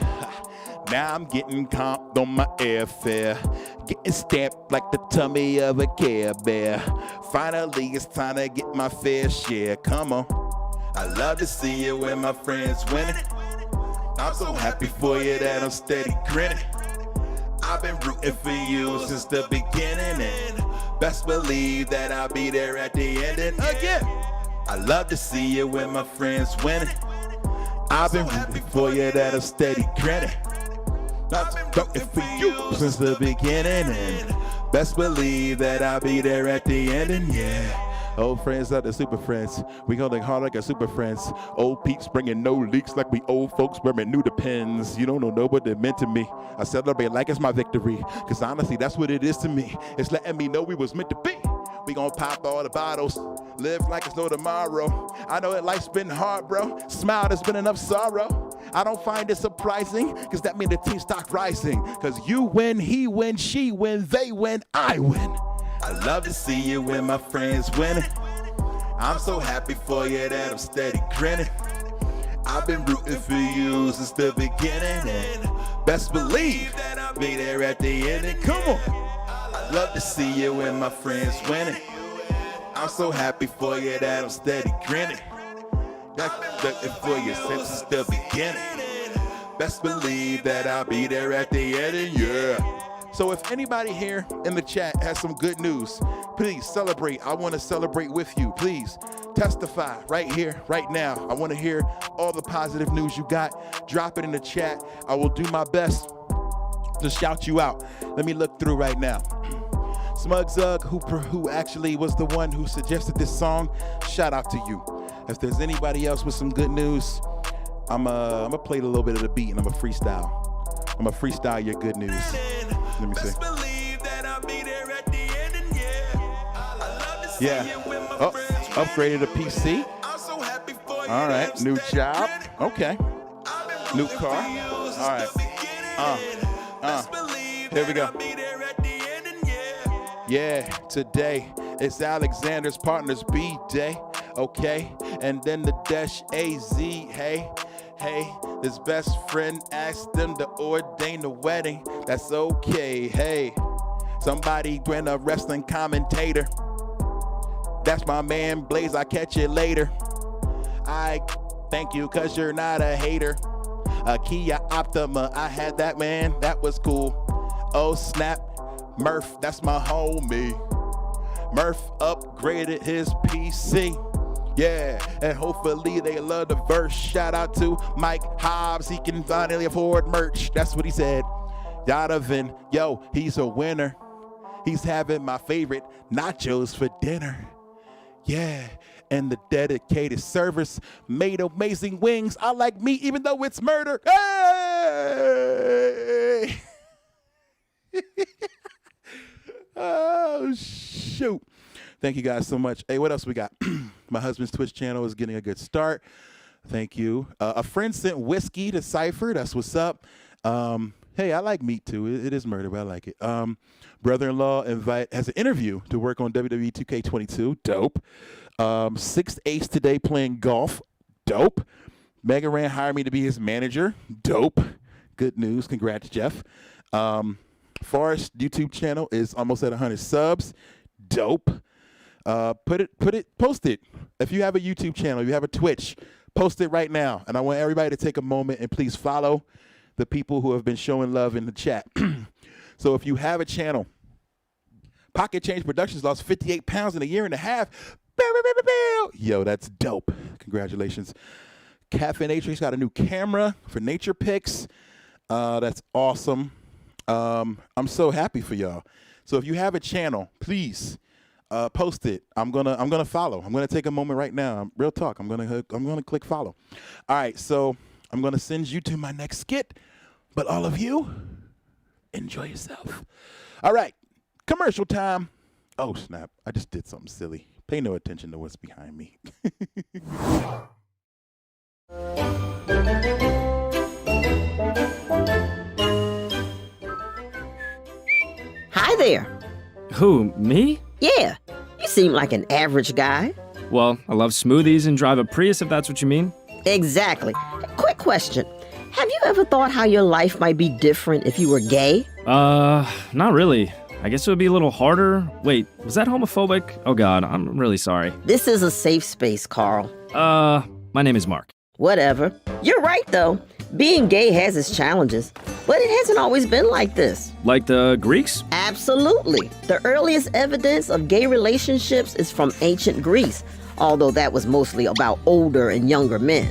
Now I'm getting comped on my airfare. Getting stamped like the tummy of a Care Bear. Finally, it's time to get my fair share. Come on. I love to see you when my friends winning. I'm so happy for you that I'm steady grinning. I've been rooting for you since the beginning, and best believe that I'll be there at the end. And again, I love to see you when my friends winning. I've been rooting for you that I'm steady grinning. I've been rooting for you since the beginning, and best believe that I'll be there at the end. And yeah, old friends are the super friends. We gonna hard like our super friends. Old peeps bringing no leaks like we old folks wearing new depends. You don't know what they meant to me. I celebrate like it's my victory, cause honestly that's what it is to me. It's letting me know we was meant to be. We gon' pop all the bottles, live like it's no tomorrow. I know that life's been hard, bro. Smile, there's been enough sorrow. I don't find it surprising, cause that means the team stock rising. Cause you win, he win, she win, they win, I win. I love to see you when my friends winning. I'm so happy for you that I'm steady grinning. I've been rooting for you since the beginning, and best believe that I'll be there at the end. And come on, I love to see you when my friends winning. I'm so happy for you that I'm steady grinning. I've been looking for you since the beginning. Best believe that I'll be there at the end, and yeah. So if anybody here in the chat has some good news, please celebrate. I want to celebrate with you. Please testify right here, right now. I want to hear all the positive news you got. Drop it in the chat. I will do my best to shout you out. Let me look through right now. Smug Zug, who actually was the one who suggested this song, shout out to you. If there's anybody else with some good news, I'm gonna play a little bit of the beat and I'm gonna freestyle. I'm gonna freestyle your good news. Let me see. Yeah. Oh, upgraded a PC. All right, new job. Okay. New car. All right. Here we go. Yeah, today it's Alexander's partner's B-Day. Okay, and then the dash AZ. Hey, his best friend asked them to ordain the wedding. That's okay. Hey, somebody bring a wrestling commentator. That's my man Blaze, I catch you later. I thank you cause you're not a hater. A Kia Optima, I had that, man, that was cool. Oh snap, Murph, that's my homie. Murph upgraded his PC. Yeah, and hopefully they love the verse. Shout out to Mike Hobbs, he can finally afford merch. That's what he said. Donovan, yo, he's a winner. He's having my favorite nachos for dinner. Yeah, and the dedicated servers made amazing wings. I like meat even though it's murder. Hey! Oh, shoot. Thank you guys so much. Hey, what else we got? My husband's Twitch channel is getting a good start. Thank you. A friend sent whiskey to Cypher. That's what's up. Hey, I like meat too. It is murder, but I like it. Brother-in-law has an interview to work on WWE 2K22. Dope. Sixth ace today playing golf. Dope. Mega Ran hired me to be his manager. Dope. Good news. Congrats, Jeff. Forrest YouTube channel is almost at 100 subs. Dope. Post it. If you have a YouTube channel, if you have a Twitch, post it right now. And I want everybody to take a moment and please follow the people who have been showing love in the chat. So if you have a channel, Pocket Change Productions lost 58 pounds in a year and a half. Yo, that's dope. Congratulations. Cafe Nature got a new camera for nature pics. That's awesome. I'm so happy for y'all. So if you have a channel, please post it. I'm gonna follow. I'm gonna take a moment right now. Real talk. I'm gonna click follow. All right. So I'm gonna send you to my next skit, but all of you enjoy yourself. All right. Commercial time. Oh snap! I just did something silly. Pay no attention to what's behind me. Hi there. Who, me? Yeah, you seem like an average guy. Well, I love smoothies and drive a Prius, if that's what you mean. Exactly. Quick question. Have you ever thought how your life might be different if you were gay? Not really. I guess it would be a little harder. Wait, was that homophobic? Oh God, I'm really sorry. This is a safe space, Carl. My name is Mark. Whatever. You're right, though. Being gay has its challenges, but it hasn't always been like this. Like the Greeks? Absolutely. The earliest evidence of gay relationships is from ancient Greece, although that was mostly about older and younger men.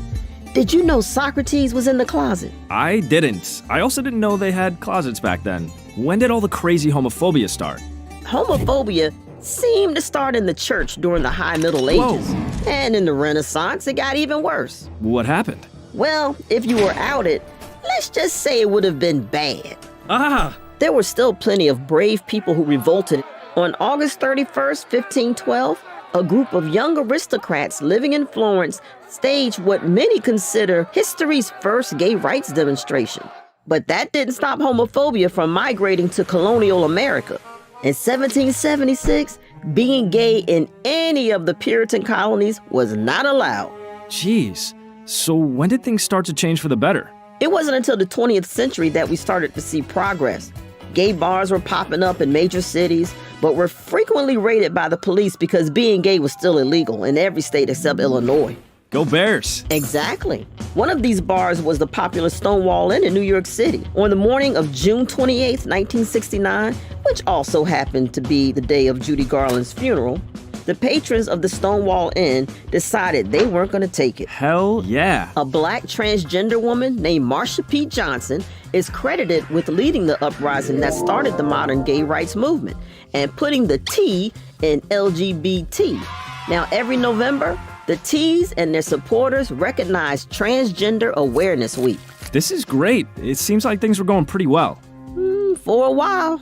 Did you know Socrates was in the closet? I didn't. I also didn't know they had closets back then. When did all the crazy homophobia start? Homophobia seemed to start in the church during the High Middle Ages. Whoa. And in the Renaissance, it got even worse. What happened? Well, if you were outed, let's just say it would have been bad. Ah! There were still plenty of brave people who revolted. On August 31st, 1512, a group of young aristocrats living in Florence staged what many consider history's first gay rights demonstration. But that didn't stop homophobia from migrating to colonial America. In 1776, being gay in any of the Puritan colonies was not allowed. Jeez. So when did things start to change for the better? It wasn't until the 20th century that we started to see progress. Gay bars were popping up in major cities, but were frequently raided by the police because being gay was still illegal in every state except Illinois. Go Bears! Exactly. One of these bars was the popular Stonewall Inn in New York City. On the morning of June 28, 1969, which also happened to be the day of Judy Garland's funeral, the patrons of the Stonewall Inn decided they weren't going to take it. Hell yeah. A black transgender woman named Marsha P. Johnson is credited with leading the uprising that started the modern gay rights movement and putting the T in LGBT. Now, every November, the T's and their supporters recognize Transgender Awareness Week. This is great. It seems like things were going pretty well. For a while.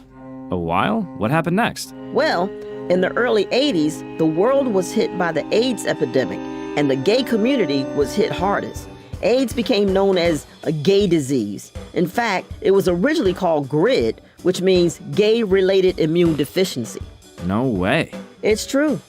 A while? What happened next? Well, in the early 80s, the world was hit by the AIDS epidemic, and the gay community was hit hardest. AIDS became known as a gay disease. In fact, it was originally called GRID, which means gay-related immune deficiency. No way. It's true.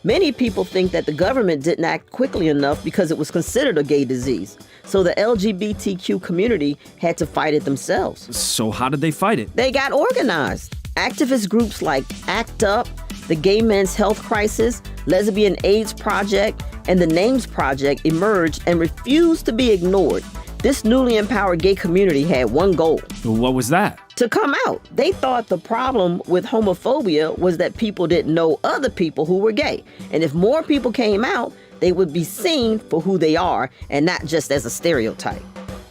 Many people think that the government didn't act quickly enough because it was considered a gay disease. So the LGBTQ community had to fight it themselves. So how did they fight it? They got organized. Activist groups like ACT UP, the Gay Men's Health Crisis, Lesbian AIDS Project, and the Names Project emerged and refused to be ignored. This newly empowered gay community had one goal. What was that? To come out. They thought the problem with homophobia was that people didn't know other people who were gay. And if more people came out, they would be seen for who they are and not just as a stereotype.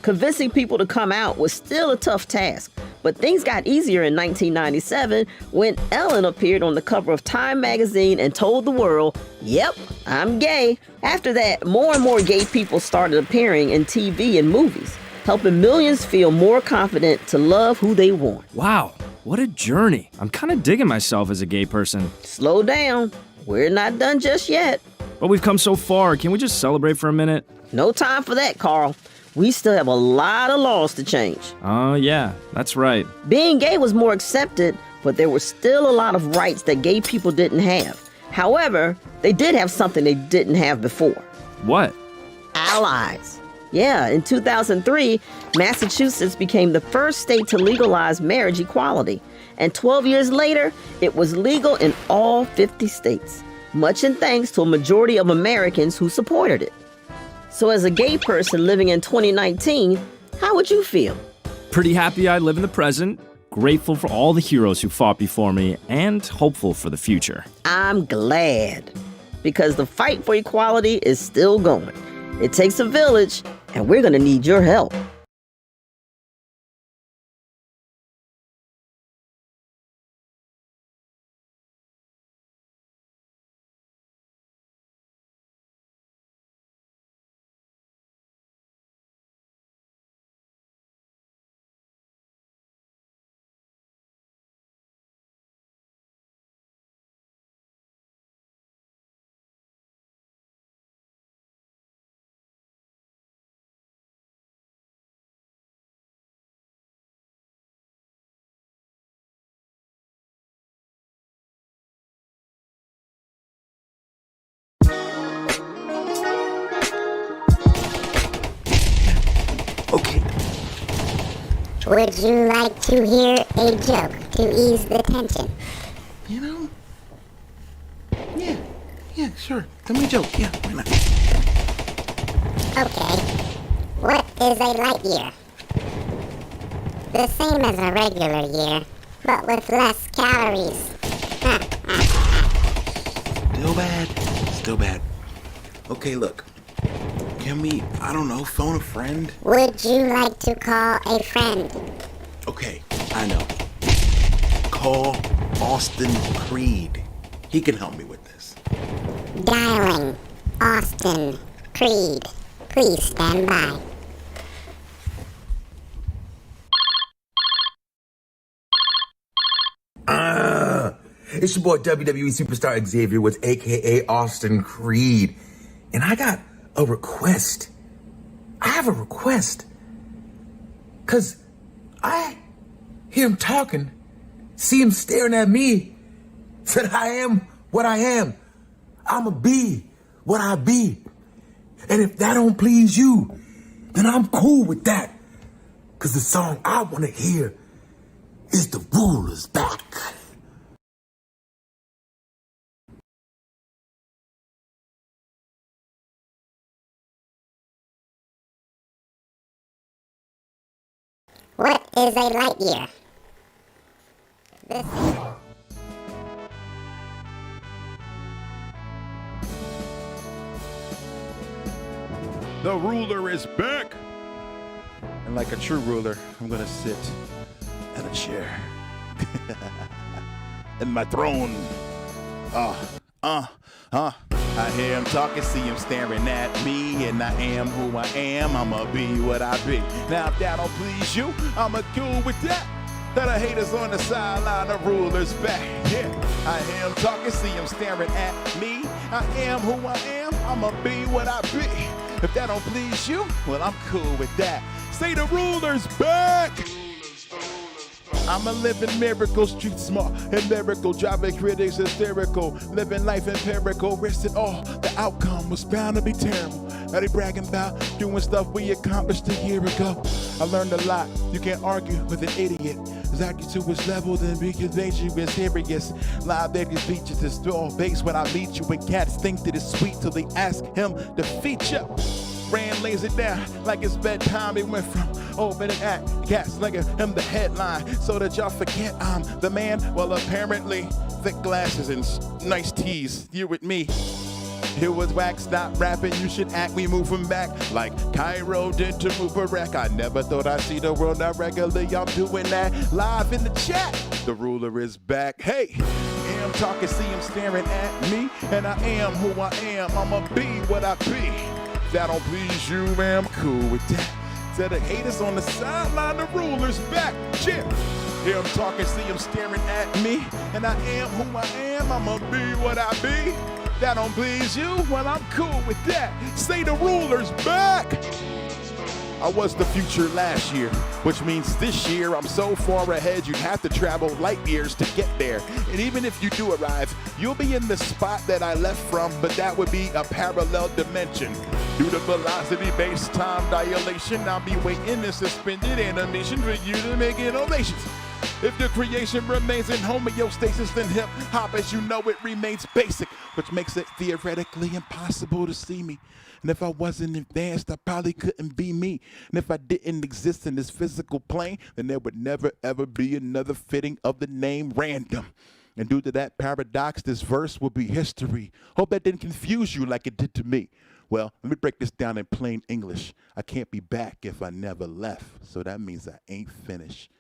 Convincing people to come out was still a tough task, but things got easier in 1997 when Ellen appeared on the cover of Time magazine and told the world, "Yep, I'm gay." After that, more and more gay people started appearing in TV and movies, helping millions feel more confident to love who they want. Wow, what a journey. I'm kind of digging myself as a gay person. Slow down. We're not done just yet. But we've come so far. Can we just celebrate for a minute? No time for that, Carl. We still have a lot of laws to change. Oh, yeah, that's right. Being gay was more accepted, but there were still a lot of rights that gay people didn't have. However, they did have something they didn't have before. What? Allies. Yeah, in 2003, Massachusetts became the first state to legalize marriage equality. And 12 years later, it was legal in all 50 states, much in thanks to a majority of Americans who supported it. So as a gay person living in 2019, how would you feel? Pretty happy I live in the present, grateful for all the heroes who fought before me, and hopeful for the future. I'm glad, because the fight for equality is still going. It takes a village, and we're gonna need your help. Okay. Would you like to hear a joke to ease the tension? You know? Yeah, sure. Tell me a joke. Yeah, why not? Okay. What is a light year? The same as a regular year, but with less calories. Still bad. Still bad. Okay, look. Can we, I don't know, phone a friend? Would you like to call a friend? Okay, I know. Call Austin Creed. He can help me with this. Dialing Austin Creed. Please stand by. It's your boy WWE Superstar Xavier Woods, aka Austin Creed. And I got a request. I have a request. Cause I hear him talking, see him staring at me, said I am what I am. I'ma be what I be. And if that don't please you, then I'm cool with that. Cause the song I wanna hear is The Ruler's Back. What is a light year? This The ruler is back! And like a true ruler, I'm gonna sit in a chair. In my throne. I hear him talking, see him staring at me, and I am who I am, I'ma be what I be. Now if that don't please you, I'ma cool with that. That the haters on the sideline, the ruler's back. Yeah, I hear him talking, see him staring at me. I am who I am, I'ma be what I be. If that don't please you, well I'm cool with that. Say the ruler's back! I'm a living miracle, street smart and lyrical, driving critics hysterical, living life empirical, risk it all. The outcome was bound to be terrible. Now they bragging about doing stuff we accomplished a year ago. I learned a lot. You can't argue with an idiot. Exactly to his level, then be dangerous, serious. Live at these beaches is throw base when I meet you, and cats think that it's sweet till they ask him to feature. Brand lays it down like it's bedtime. It went from open and act, cats slinging him the headline, so that y'all forget I'm the man. Well, apparently, thick glasses and nice tees. You with me? It was wax, stop rapping, you should act. We moving back like Cairo did to Mubarak. I never thought I'd see the world not regularly. I'm doing that live in the chat. The ruler is back. Hey, I'm talking, see him staring at me, and I am who I am. I'ma be what I be. If that don't please you, man, I'm cool with that. Tell the haters on the sideline, the ruler's back. Chip. Hear him talking, see him staring at me, and I am who I am. I'ma be what I be. That don't please you? Well, I'm cool with that. Say the ruler's back. I was the future last year, which means this year I'm so far ahead you'd have to travel light years to get there. And even if you do arrive, you'll be in the spot that I left from, but that would be a parallel dimension. Due to velocity-based time dilation, I'll be waiting in suspended animation for you to make innovations. If the creation remains in homeostasis, then hip-hop as you know it remains basic, which makes it theoretically impossible to see me. And if I wasn't advanced, I probably couldn't be me. And if I didn't exist in this physical plane, then there would never ever be another fitting of the name Random. And due to that paradox, this verse will be history. Hope that didn't confuse you like it did to me. Well, let me break this down in plain English. I can't be back if I never left, so that means I ain't finished.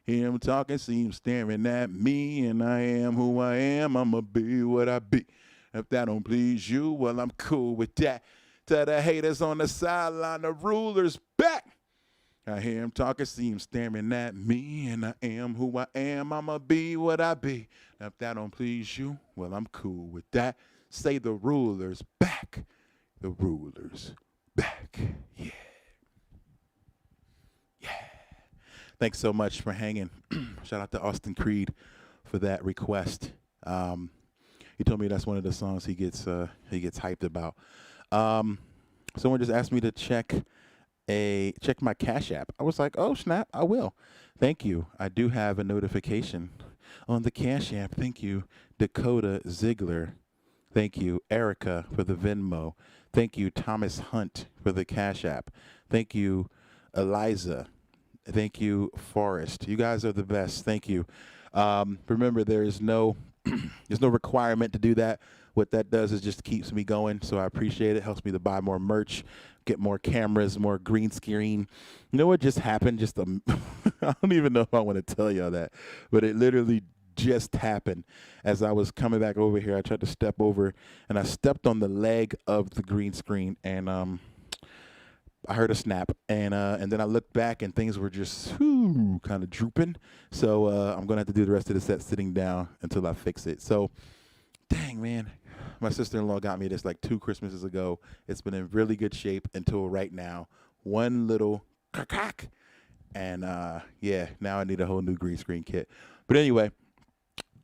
Hear him talking, see him staring at me, and I am who I am, I'ma be what I be. If that don't please you, well, I'm cool with that. Tell the haters on the sideline, the ruler's back. I hear him talking, see him staring at me, and I am who I am, I'ma be what I be. If that don't please you, well, I'm cool with that. Say the ruler's back. The ruler's back. Yeah. Yeah. Thanks so much for hanging. Shout out to Austin Creed for that request. He told me that's one of the songs he gets hyped about. Someone just asked me to check my Cash App. I was like, oh snap, I will. Thank you. I do have a notification on the Cash App. Thank you, Dakota Ziegler. Thank you, Erica, for the Venmo. Thank you, Thomas Hunt, for the Cash App. Thank you, Eliza. Thank you, Forrest. You guys are the best. Thank you. Remember, there is no there's no requirement to do that. What that does is just keeps me going. So I appreciate it. Helps me to buy more merch, get more cameras, more green screen. You know what just happened? I don't even know if I want to tell y'all that, but it literally just happened as I was coming back over here. I tried to step over and I stepped on the leg of the green screen, and I heard a snap, and then I looked back and things were just kind of drooping. So I'm gonna have to do the rest of the set sitting down until I fix it. So dang, man, my sister-in-law got me this like 2 Christmases ago. It's been in really good shape until right now. One little crack, and yeah, now I need a whole new green screen kit. But anyway,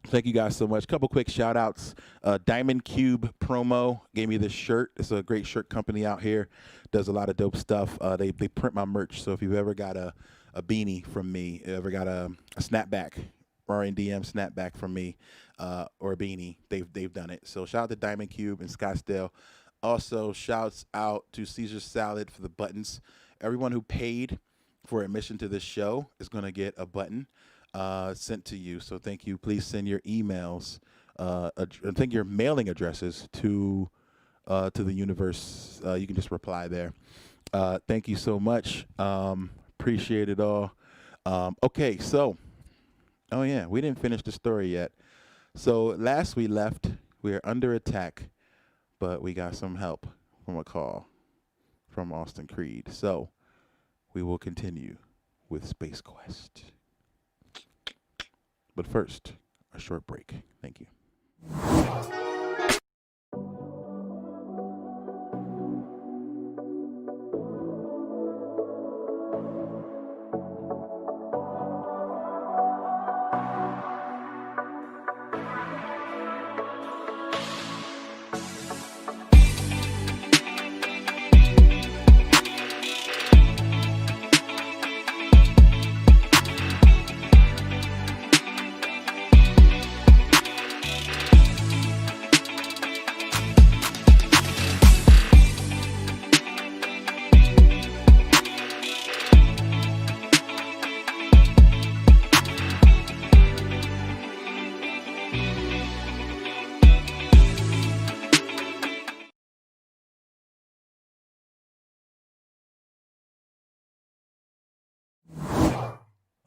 thank you guys so much. Couple quick shout outs. Diamond Cube Promo gave me this shirt. It's a great shirt company out here. Does a lot of dope stuff. They print my merch. So if you've ever got a beanie from me, ever got a snapback, RNDM snapback from me, or a beanie, they've done it. So shout out to Diamond Cube in Scottsdale. Also shouts out to Caesar Salad for the buttons. Everyone who paid for admission to this show is going to get a button sent to you. So thank you. Please send your emails, I think your mailing addresses to the universe. You can just reply there. Thank you so much. Appreciate it all. Okay, so, oh yeah, we didn't finish the story yet. So last we left, we are under attack, but we got some help from a call from Austin Creed. So we will continue with Space Quest. But first, a short break. Thank you.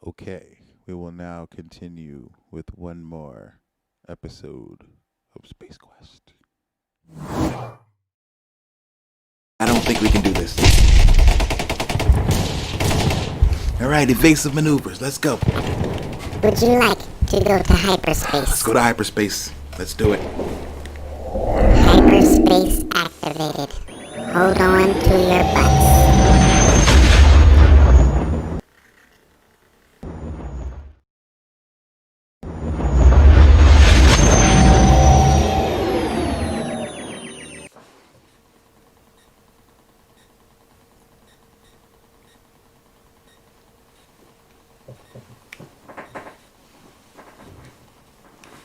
Okay, we will now continue with one more episode of Space Quest. I don't think we can do this. All right, evasive maneuvers. Let's go. Would you like to go to hyperspace? Let's go to hyperspace. Let's do it. Hyperspace activated. Hold on to your butts.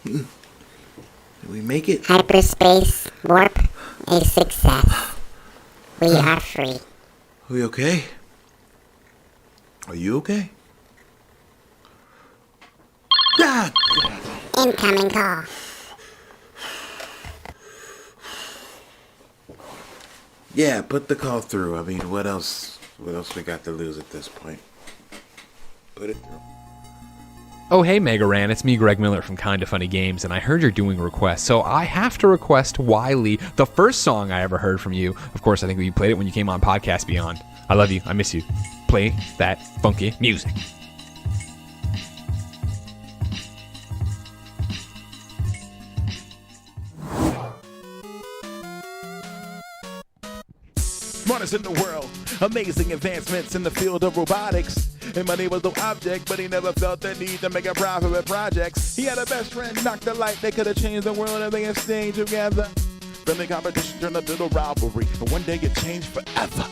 Did we make it? Hyperspace warp a success. We are free. Are we okay? Are you okay? Ah! Incoming call. Yeah, put the call through. I mean, what else we got to lose at this point? Put it through. Oh, hey, Mega Ran, it's me, Greg Miller from Kinda Funny Games, and I heard you're doing requests, so I have to request Wiley, the first song I ever heard from you. Of course, I think you played it when you came on Podcast Beyond. I love you. I miss you. Play that funky music. Smartest in the world, amazing advancements in the field of robotics. And money was no object, but he never felt the need to make a profit with projects. He had a best friend, Dr. Light. They could have changed the world if they had stayed together. Friendly competition turned up to a rivalry, and one day it changed forever.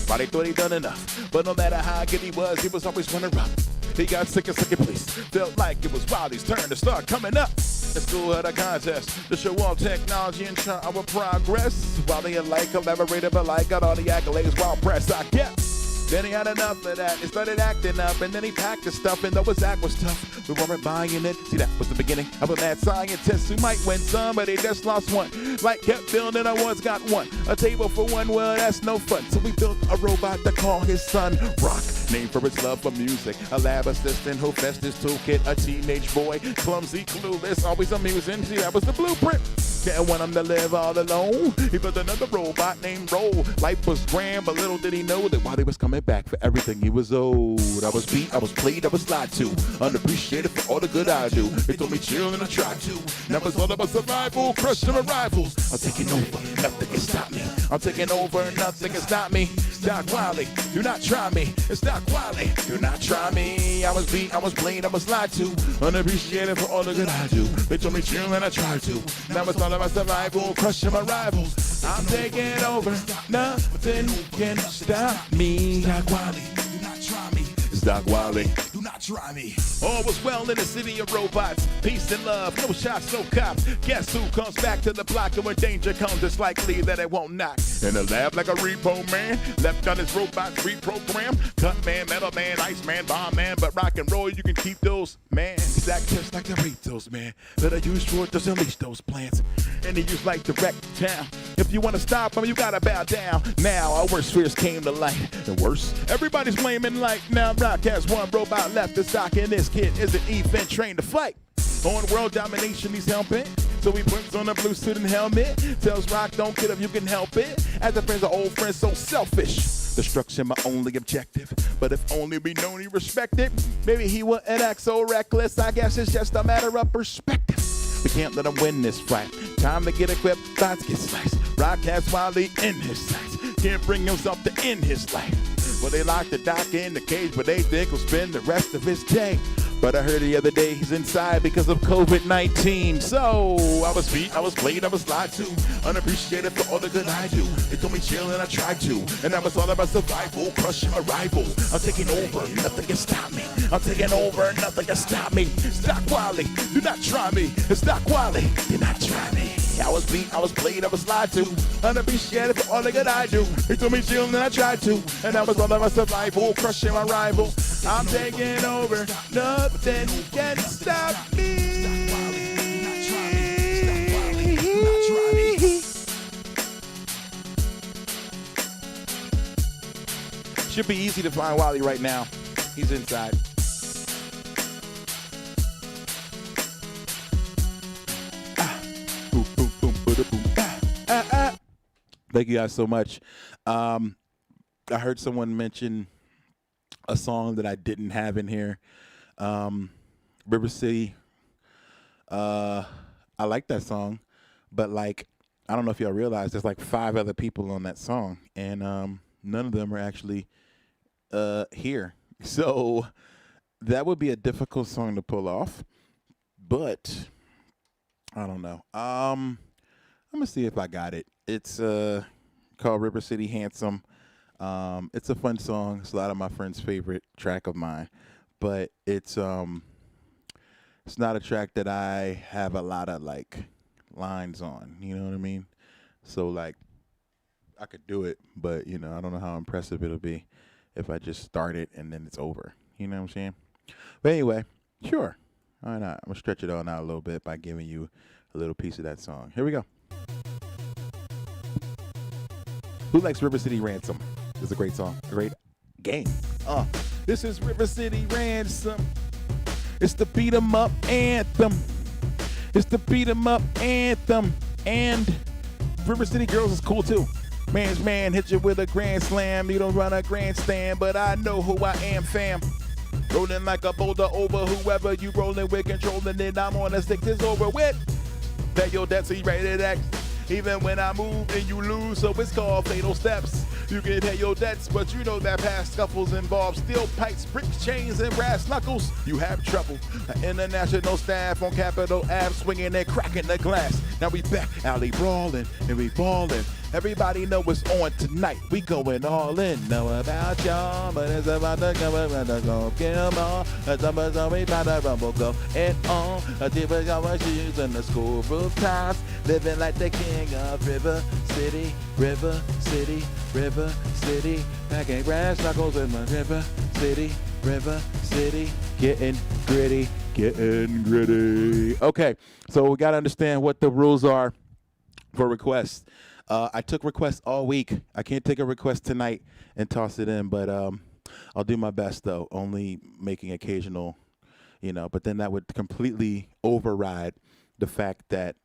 Probably thought he'd done enough, but no matter how good he was always running up. He got sick of second place, felt like it was Wiley's turn to start coming up. The school had a contest to show off technology and chart our progress. While they alike collaborated alike, got all the accolades while pressed, I guess. Then he had enough of that. He started acting up, and then he packed his stuff, and though his act was tough, we weren't buying it. See, that was the beginning of a mad scientist who might win some, but he just lost one. Like kept building, I once got one. A table for one, well, that's no fun. So we built a robot to call his son Rock, named for his love for music. A lab assistant who fetched his toolkit. A teenage boy, clumsy, clueless, always amusing. See, that was the blueprint. Didn't want him to live all alone. He built another robot named Roll. Life was grand, but little did he know that while he was coming back for everything he was owed. I was beat, I was played, I was lied to. Unappreciated for all the good I do. They told me chill and I tried to. Now it's all about survival, crushing my rivals. I'm taking over, nothing can stop me. I'm taking over, nothing can stop me. Doc Wiley, do not try me. It's Doc Wiley, do not try me. I was beat, I was played, I was lied to. Unappreciated for all the good I do. They told me chill and I tried to. Now it's all about survival, crushing my rivals. I'm taking over, nothing can stop me. Doc Wiley, do not try me. It's Doc Wiley, do not try me. All was well in the city of robots. Peace and love, no shots, no cops. Guess who comes back to the block, and when danger comes, it's likely that it won't knock. In the lab like a repo man, left on his robots reprogrammed. Cut man, metal man, ice man, bomb man, but rock and roll, you can keep those, man. He's act just like the Doritos, man, that I use for to unleash those plants. And he used like direct town. If you want to stop him, you gotta bow down. Now our worst fears came to light. And worse, everybody's blaming like now Rock has one robot left to stock, and this kid isn't even trained to fight. On world domination, he's helping. So he puts on a blue suit and helmet. Tells Rock, don't kid if you can help it. As a friend's an old friend, so selfish. Destruction my only objective. But if only we known he respected, maybe he wouldn't act so reckless. I guess it's just a matter of perspective. We can't let him win this fight. Time to get equipped, thoughts get sliced. Rock has Wiley in his sights. Can't bring himself to end his life. Well, they locked the doc in the cage, but they think he'll spend the rest of his day. But I heard the other day he's inside because of COVID-19. So I was beat, I was played, I was lied to. Unappreciated for all the good I do. They told me chill and I tried to. And that was all about survival, crushing my rivals. I'm taking over, nothing can stop me. I'm taking over, nothing can stop me. It's Doc Wiley, do not try me. It's Doc Wiley, do not try me. I was beat, I was played, I was lied to. Unappreciated for all the good I do. They told me chill and I tried to. And that was all about survival, crushing my rivals. I'm taking over, nothing can stop me. Should be easy to find Wiley right now. He's inside. Thank you guys so much. I heard someone mention a song that I didn't have in here. River City. I like that song, but like, I don't know if y'all realize there's like 5 other people on that song, and none of them are actually here. So that would be a difficult song to pull off, but I don't know. I'm gonna see if I got it. It's called River City Handsome. It's a fun song. It's a lot of my friends' favorite track of mine, but it's not a track that I have a lot of like lines on. You know what I mean? So like, I could do it, but you know, I don't know how impressive it'll be if I just start it and then it's over. You know what I'm saying? But anyway, sure. Why not? I'm gonna stretch it on out a little bit by giving you a little piece of that song. Here we go. Who likes River City Ransom? It's a great song, a great game. This is River City Ransom. It's the beat 'em up anthem. It's the beat 'em up anthem. And River City Girls is cool too. Man's man hit you with a grand slam. You don't run a grandstand, but I know who I am, fam. Rolling like a boulder over whoever you rolling with, controlling it. I'm on a stick this over with. That your that's rated X. Even when I move and you lose, so it's called fatal steps. You can pay your debts, but you know that past scuffles involve steel pipes, bricks, chains, and brass knuckles. You have trouble. An international staff on Capitol Ave swinging and cracking the glass. Now we back, alley brawling, and we ballin'. Everybody know what's on tonight. We going all in. Know about y'all, but it's about to come around to go kill more. Somebody's always about to rumble, go and on. A different our shoes in the school rooftops. living like the king of River City, River City, River City. Packing brass knuckles in my River City, River City. Getting gritty, getting gritty. Okay, so we got to understand what the rules are for requests. I took requests all week. I can't take a request tonight and toss it in, but I'll do my best, though, only making occasional, but then that would completely override the fact that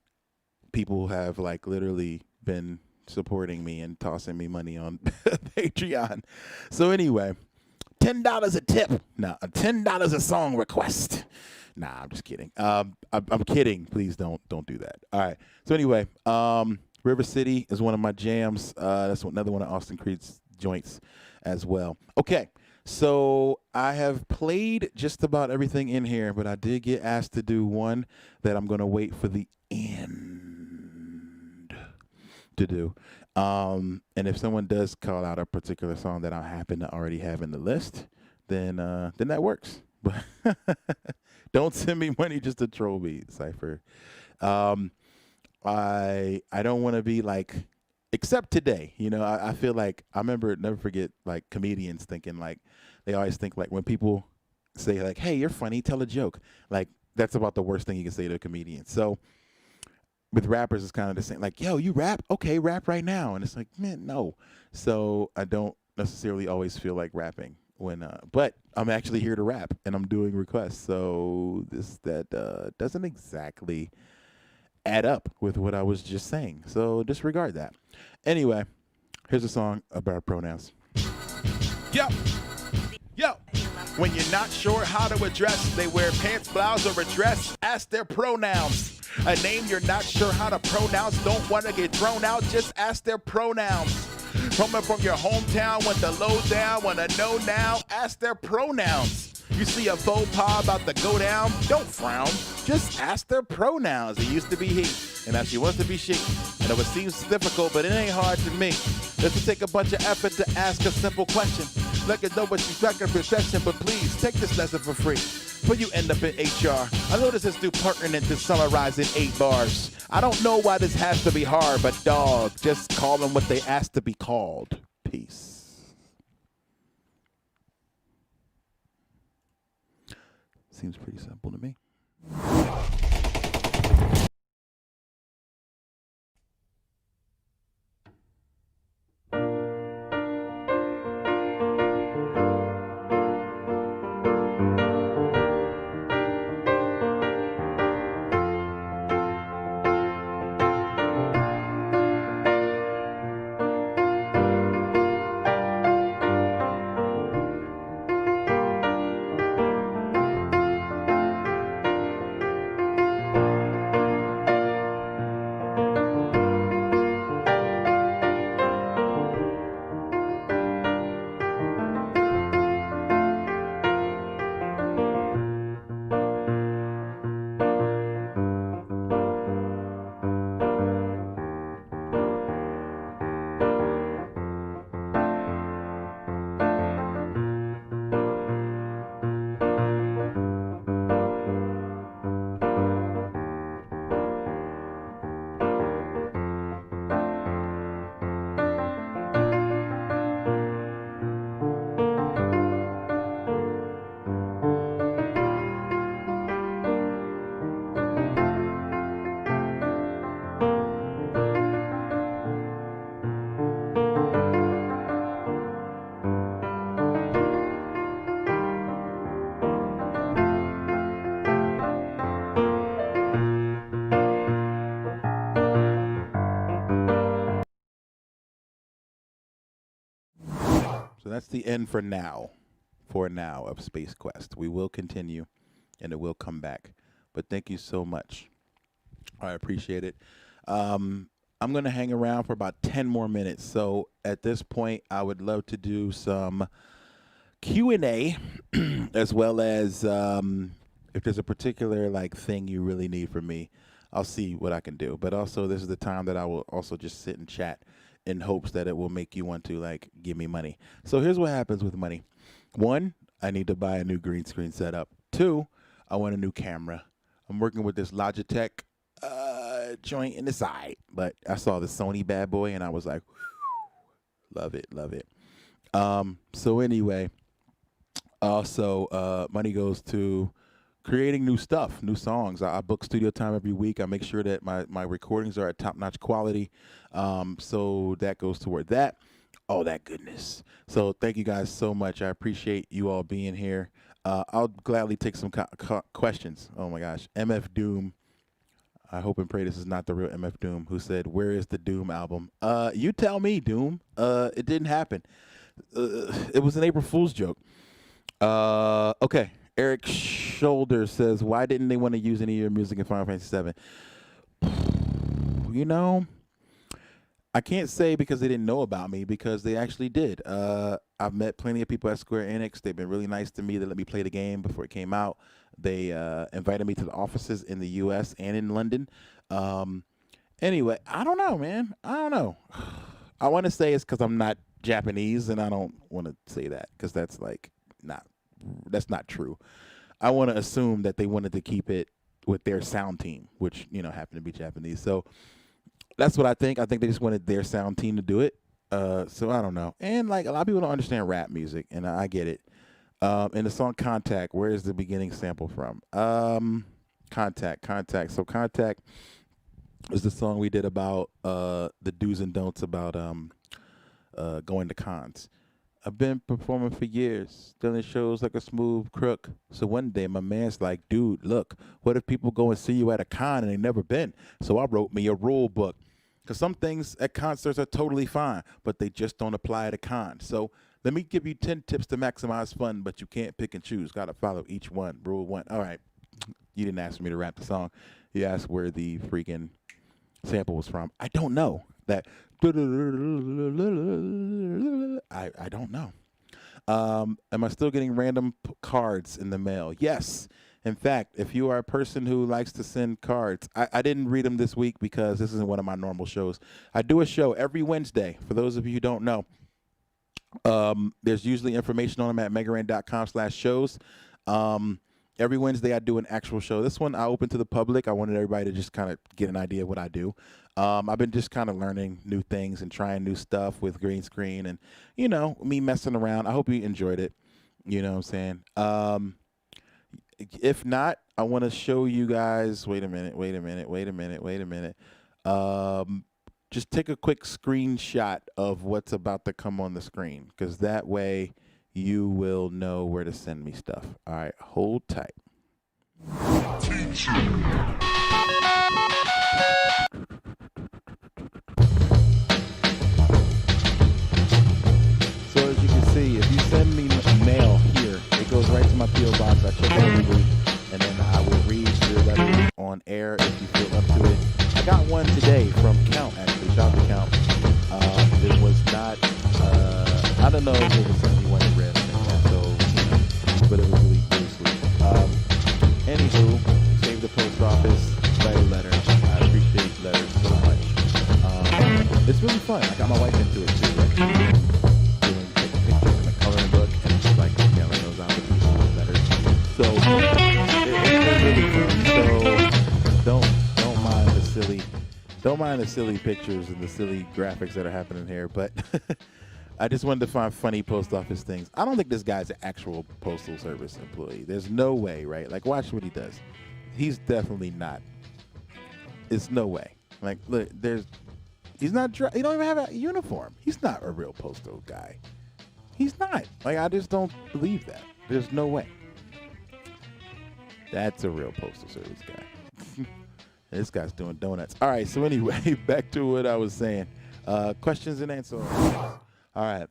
people have, like, literally been supporting me and tossing me money on Patreon. So anyway, $10 a tip. No, $10 a song request. Nah, I'm just kidding. I'm kidding. Please don't do that. All right. So anyway, River City is one of my jams. That's another one of Austin Creed's joints as well. Okay. So I have played just about everything in here, but I did get asked to do one that I'm going to wait for the end to do. And if someone does call out a particular song that I happen to already have in the list, then that works. Don't send me money just to troll me, Cypher. I don't want to be like, except today, I feel like, I never forget, like, comedians thinking, like, they always think, like, when people say, like, hey, you're funny, tell a joke. Like, that's about the worst thing you can say to a comedian. So with rappers, it's kind of the same. Like, yo, you rap? Okay, rap right now. And it's like, man, no. So I don't necessarily always feel like rapping but I'm actually here to rap and I'm doing requests. So that doesn't exactly add up with what I was just saying. So disregard that. Anyway, here's a song about pronouns. Yo. When you're not sure how to address, they wear pants, blouse, or a dress. Ask their pronouns. A name you're not sure how to pronounce, don't want to get thrown out, just ask their pronouns. Coming from your hometown, want the lowdown, want to know now, ask their pronouns. You see a faux pas about to go down, don't frown, just ask their pronouns. It used to be he, and now she wants to be she. I know it seems difficult, but it ain't hard to me. Doesn't take a bunch of effort to ask a simple question. Let it know what you track your profession, but please take this lesson for free. When you end up in HR, I know this is too pertinent to summarize in 8 bars. I don't know why this has to be hard, but dog, just call them what they asked to be called. Peace. Seems pretty simple to me. So that's the end for now of Space Quest. We will continue and it will come back. But thank you so much. I appreciate it. I'm going to hang around for about 10 more minutes. So at this point, I would love to do some Q&A as well as if there's a particular thing you really need from me, I'll see what I can do. But also, this is the time that I will also just sit and chat in hopes that it will make you want to give me money. So here's what happens with money. 1, I need to buy a new green screen setup. 2, I want a new camera. I'm working with this Logitech joint in the side. But I saw the Sony bad boy and I was like, love it, love it. So anyway, also money goes to creating new stuff, new songs. I book studio time every week. I make sure that my recordings are at top-notch quality. So that goes toward that. Oh, that goodness. So thank you guys so much. I appreciate you all being here. I'll gladly take some questions. Oh my gosh. MF Doom. I hope and pray this is not the real MF Doom, who said, "Where is the Doom album?" You tell me, Doom. It didn't happen. It was an April Fool's joke. Okay. Eric Shoulder says, "Why didn't they want to use any of your music in Final Fantasy VII?" You know, I can't say because they didn't know about me, because they actually did. I've met plenty of people at Square Enix. They've been really nice to me. They let me play the game before it came out. They invited me to the offices in the U.S. and in London. Anyway, I don't know, man. I don't know. I want to say it's because I'm not Japanese, and I don't want to say that because that's not true. I want to assume that they wanted to keep it with their sound team, which, happened to be Japanese. So that's what I think. I think they just wanted their sound team to do it. So I don't know. And like a lot of people don't understand rap music, and I get it. In the song Contact, where is the beginning sample from? Contact. So Contact is the song we did about the do's and don'ts about going to cons. I've been performing for years, stealing shows like a smooth crook. So one day my man's like, "Dude, look, what if people go and see you at a con and they never been?" So I wrote me a rule book. Because some things at concerts are totally fine, but they just don't apply at a con. So let me give you 10 tips to maximize fun, but you can't pick and choose. Got to follow each one. Rule 1. All right. You didn't ask me to rap the song. You asked where the freaking sample was from. I don't know. That I don't know. Am I still getting random cards in the mail? Yes. In fact, if you are a person who likes to send cards, I didn't read them this week because this isn't one of my normal shows. I do a show every Wednesday. For those of you who don't know, there's usually information on them at megaran.com/shows. Every Wednesday I do an actual show. This one I open to the public. I wanted everybody to just kind of get an idea of what I do. I've been just kind of learning new things and trying new stuff with green screen and, me messing around. I hope you enjoyed it. You know what I'm saying? If not, I want to show you guys. Wait a minute. Just take a quick screenshot of what's about to come on the screen, because that way you will know where to send me stuff. All right, hold tight. So as you can see, if you send me mail here, it goes right to my P.O. box. I check it every week, and then I will read your letter on air if you feel up to it. I got one today from Count, actually. Shout out to Count. It was not, I don't know if it was something you wanted read, but it was really, really sweet. Anywho, save the post office, write a letter. I appreciate letters so much. It's really fun. I got my wife into it too. Like, doing pictures in a coloring book and just like mailing those out to people with letters. So it's really fun. So don't mind the silly pictures and the silly graphics that are happening here. But I just wanted to find funny post office things. I don't think this guy's an actual postal service employee. There's no way, right? Like, watch what he does. He's definitely not. It's no way. Like, look, he's not, he don't even have a uniform. He's not a real postal guy. He's not. Like, I just don't believe that. There's no way. That's a real postal service guy. This guy's doing donuts. All right, so anyway, back to what I was saying. Questions and answers. All right.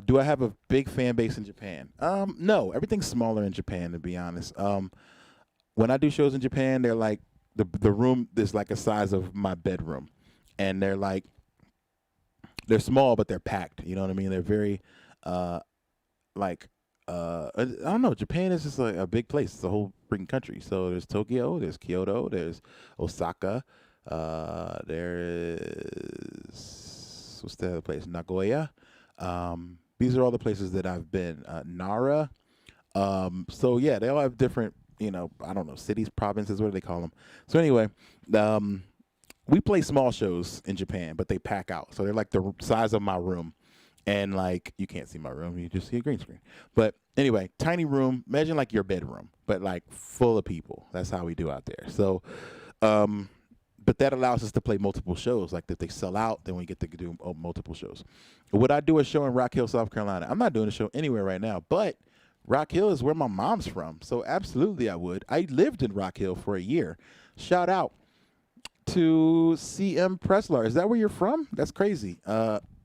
Do I have a big fan base in Japan? No, everything's smaller in Japan, to be honest. When I do shows in Japan, they're like, the room is like a size of my bedroom. And they're small, but they're packed. You know what I mean? They're very, I don't know. Japan is just like a big place. It's a whole freaking country. So there's Tokyo, there's Kyoto, there's Osaka, there is, what's the other place? Nagoya. These are all the places that I've been. Nara. So yeah, they all have different I don't know, cities, provinces, what do they call them? So anyway, um, we play small shows in Japan, but they pack out. So they're like the size of my room. And like you can't see my room, you just see a green screen. But anyway, tiny room, imagine like your bedroom, but like full of people. That's how we do out there. So but that allows us to play multiple shows. Like if they sell out, then we get to do multiple shows. Would I do a show in Rock Hill, South Carolina? I'm not doing a show anywhere right now, but Rock Hill is where my mom's from. So absolutely I would. I lived in Rock Hill for a year. Shout out to CM Preslar. Is that where you're from? That's crazy.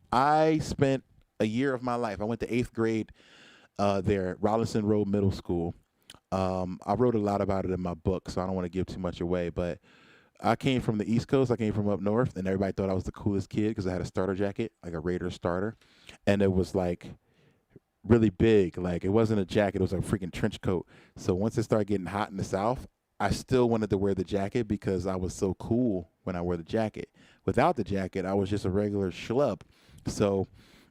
I spent a year of my life. I went to 8th grade there at Rollinson Road Middle School. I wrote a lot about it in my book, so I don't want to give too much away, but I came from the East Coast. I came from up north, and everybody thought I was the coolest kid because I had a starter jacket, like a Raiders starter, and it was like really big. Like it wasn't a jacket; it was a freaking trench coat. So once it started getting hot in the South, I still wanted to wear the jacket because I was so cool when I wore the jacket. Without the jacket, I was just a regular schlub. So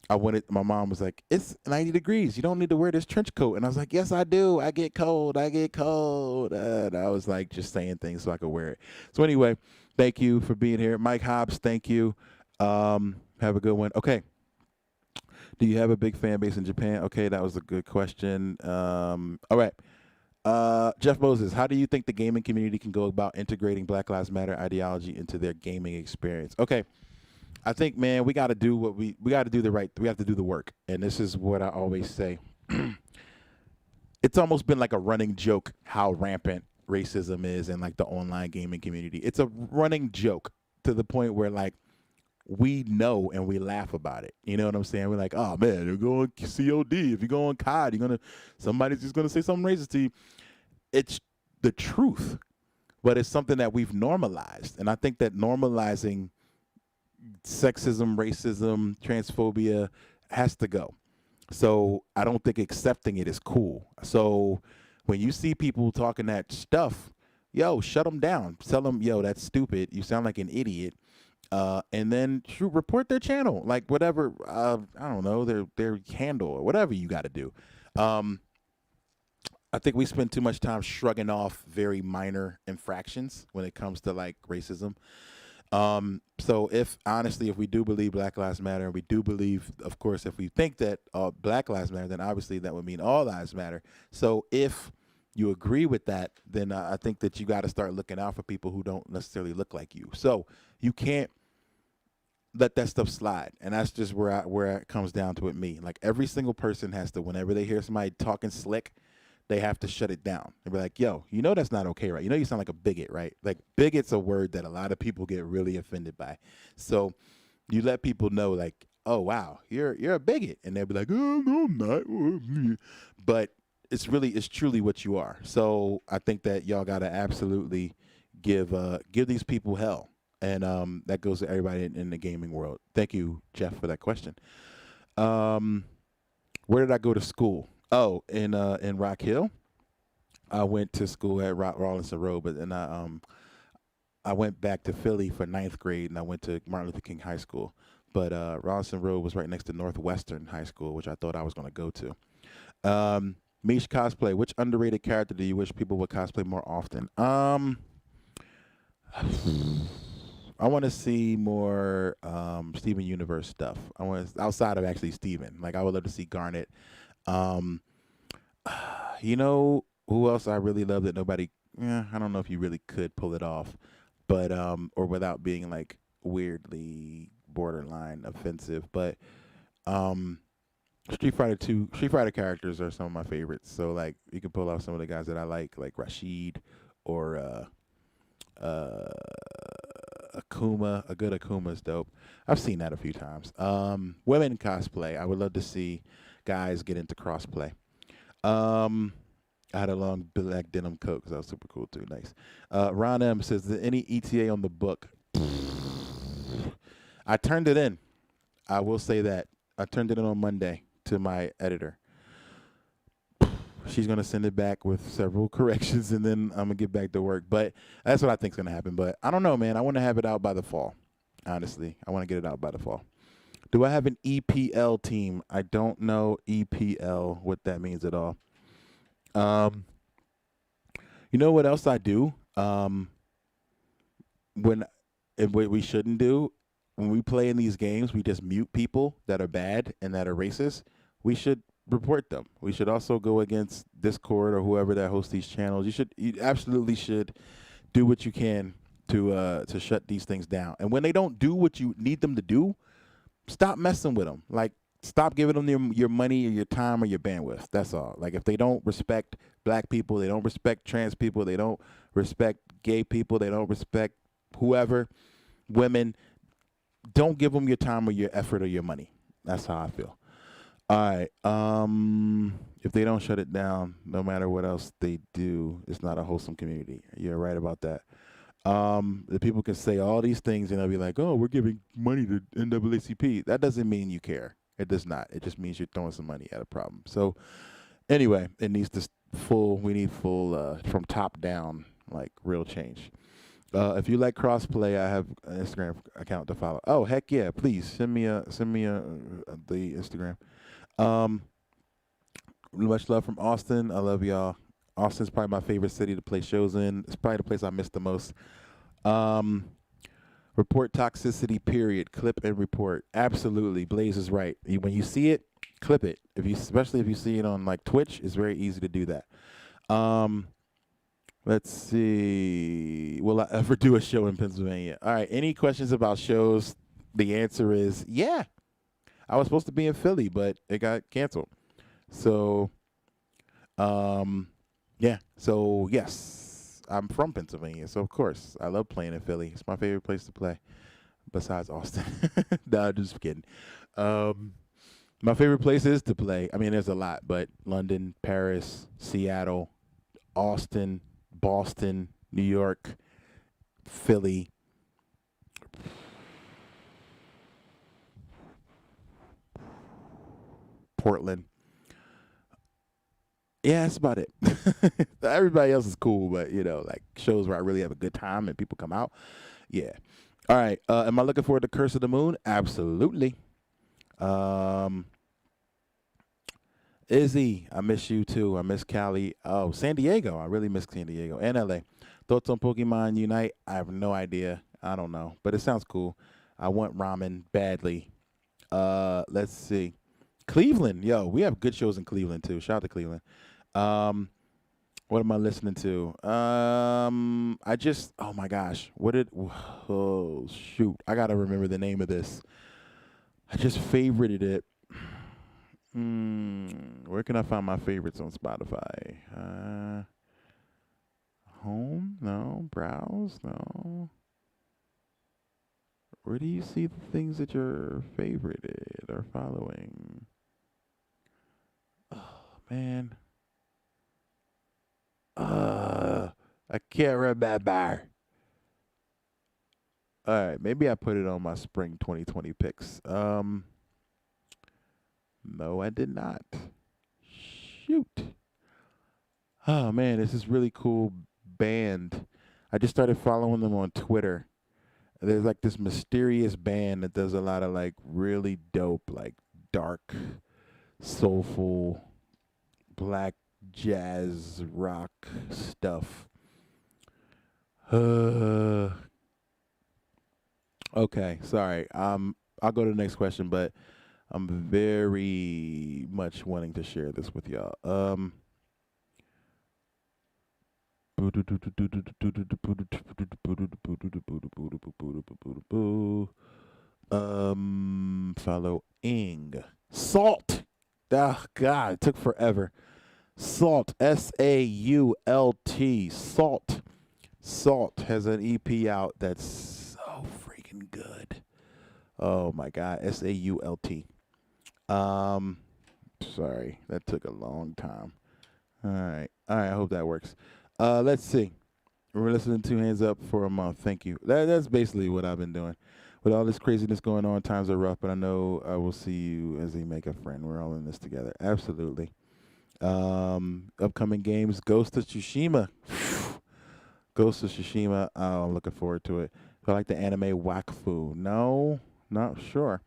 my mom was like, it's 90 degrees. You don't need to wear this trench coat. And I was like, yes, I do. I get cold. And I was like just saying things so I could wear it. So anyway, thank you for being here. Mike Hobbs, thank you. Have a good one. Okay. Do you have a big fan base in Japan? Okay, that was a good question. All right. Jeff Moses, how do you think the gaming community can go about integrating Black Lives Matter ideology into their gaming experience? Okay. I think, man, we got to do we got to do we have to do the work. And this is what I always say. It's almost been like a running joke how rampant racism is in like the online gaming community. It's a running joke to the point where like we know and we laugh about it. You know what I'm saying? We're like, oh man, you're going COD. If you go on COD, somebody's just gonna say something racist to you. It's the truth, but it's something that we've normalized. And I think that normalizing sexism, racism, transphobia has to go. So I don't think accepting it is cool. So when you see people talking that stuff, yo, shut them down. Tell them, yo, that's stupid. You sound like an idiot. And then report their channel, like whatever. I don't know, their handle or whatever you got to do. I think we spend too much time shrugging off very minor infractions when it comes to like racism. So if we do believe Black Lives Matter, and we do believe, of course, if we think that Black Lives Matter, then obviously that would mean all lives matter. So if you agree with that, then I think that you got to start looking out for people who don't necessarily look like you. So you can't let that stuff slide. And that's just where it comes down to with me. Like every single person has to, whenever they hear somebody talking slick, they have to shut it down and be like, yo, that's not okay, right? You sound like a bigot, right? Like bigot's a word that a lot of people get really offended by. So you let people know like, oh, wow, you're a bigot. And they'll be like, oh, no, I'm not. But it's truly what you are. So I think that y'all got to absolutely give these people hell. And that goes to everybody in the gaming world. Thank you, Jeff, for that question. Where did I go to school? Oh, in Rock Hill. I went to school at Rawlinson Road, but then I went back to Philly for 9th grade, and I went to Martin Luther King High School. But Rawlinson Road was right next to Northwestern High School, which I thought I was going to go to. Mish cosplay. Which underrated character do you wish people would cosplay more often? I want to see more Steven Universe stuff. I want outside of actually Steven. Like I would love to see Garnet. Who else I really love that nobody, I don't know if you really could pull it off, but, or without being like weirdly borderline offensive, but, Street Fighter characters are some of my favorites. So like you can pull off some of the guys that I like Rashid or, Akuma. A good Akuma is dope. I've seen that a few times. Women cosplay. I would love to see guys get into crossplay. I had a long black denim coat because that was super cool too. Nice. Ron M says, is there any ETA on the book? I turned it in. I will say that. I turned it in on Monday to my editor. She's going to send it back with several corrections, and then I'm going to get back to work. But that's what I think is going to happen. But I don't know, man. I want to have it out by the fall. Honestly, I want to get it out by the fall. Do I have an EPL team? I don't know EPL, what that means at all. You know what else I do? When and what we shouldn't do when we play in these games, we just mute people that are bad and that are racist. We should report them. We should also go against Discord or whoever that hosts these channels. You absolutely should do what you can to shut these things down. And when they don't do what you need them to do, stop messing with them. Like, stop giving them your money or your time or your bandwidth. That's all. Like, if they don't respect black people, they don't respect trans people, they don't respect gay people, they don't respect whoever, women, don't give them your time or your effort or your money. That's how I feel. All right. If they don't shut it down, no matter what else they do, it's not a wholesome community. You're right about that. The people can say all these things and they'll be like, "Oh, we're giving money to NAACP." That doesn't mean you care. It does not. It just means you're throwing some money at a problem. So, anyway, it needs to we need full from top down, like real change. If you like crossplay, I have an Instagram account to follow. Oh, heck yeah! Please send me the Instagram. Much love from Austin. I love y'all. Austin's probably my favorite city to play shows in. It's probably the place I miss the most. Report toxicity, period. Clip and report. Absolutely. Blaze is right. When you see it, clip it. Especially if you see it on like Twitch, it's very easy to do that. Let's see. Will I ever do a show in Pennsylvania? All right. Any questions about shows? The answer is yeah. I was supposed to be in Philly, but it got canceled. So, yeah. So, yes, I'm from Pennsylvania. So, of course, I love playing in Philly. It's my favorite place to play besides Austin. No, just kidding. My favorite places to play, I mean, there's a lot, but London, Paris, Seattle, Austin, Boston, New York, Philly, Portland. Yeah, that's about it. Everybody else is cool, but like shows where I really have a good time and people come out. Yeah. All right. Am I looking forward to Curse of the Moon? Absolutely. Izzy, I miss you too. I miss Cali. Oh, San Diego. I really miss San Diego and LA. Thoughts on Pokemon Unite? I have no idea. I don't know, but it sounds cool. I want ramen badly. Let's see. Cleveland. Yo, we have good shows in Cleveland too. Shout out to Cleveland. What am I listening to? Oh my gosh. Oh shoot. I got to remember the name of this. I just favorited it. Where can I find my favorites on Spotify? Home? No. Browse? No. Where do you see the things that you're favorited or following? Oh, man. I can't remember. All right, maybe I put it on my spring 2020 picks. No, I did not. Shoot. Oh man, this is really cool band. I just started following them on Twitter. There's like this mysterious band that does a lot of like really dope, like dark, soulful, black jazz rock stuff. Okay, sorry. I'll go to the next question, but I'm very much wanting to share this with y'all. Following Salt. Oh God, it took forever. Salt, SAULT. Salt. Salt has an EP out that's so freaking good. Oh my God, SAULT. Sorry, that took a long time. All right, I hope that works. Let's see. We're listening to Hands Up for a month. Thank you. That's basically what I've been doing. With all this craziness going on, times are rough, but I know I will see you as a make a friend. We're all in this together. Absolutely. Upcoming games, Ghost of Tsushima. Ghost of Tsushima. Oh, I'm looking forward to it. I like the anime Wakfu. No, not sure.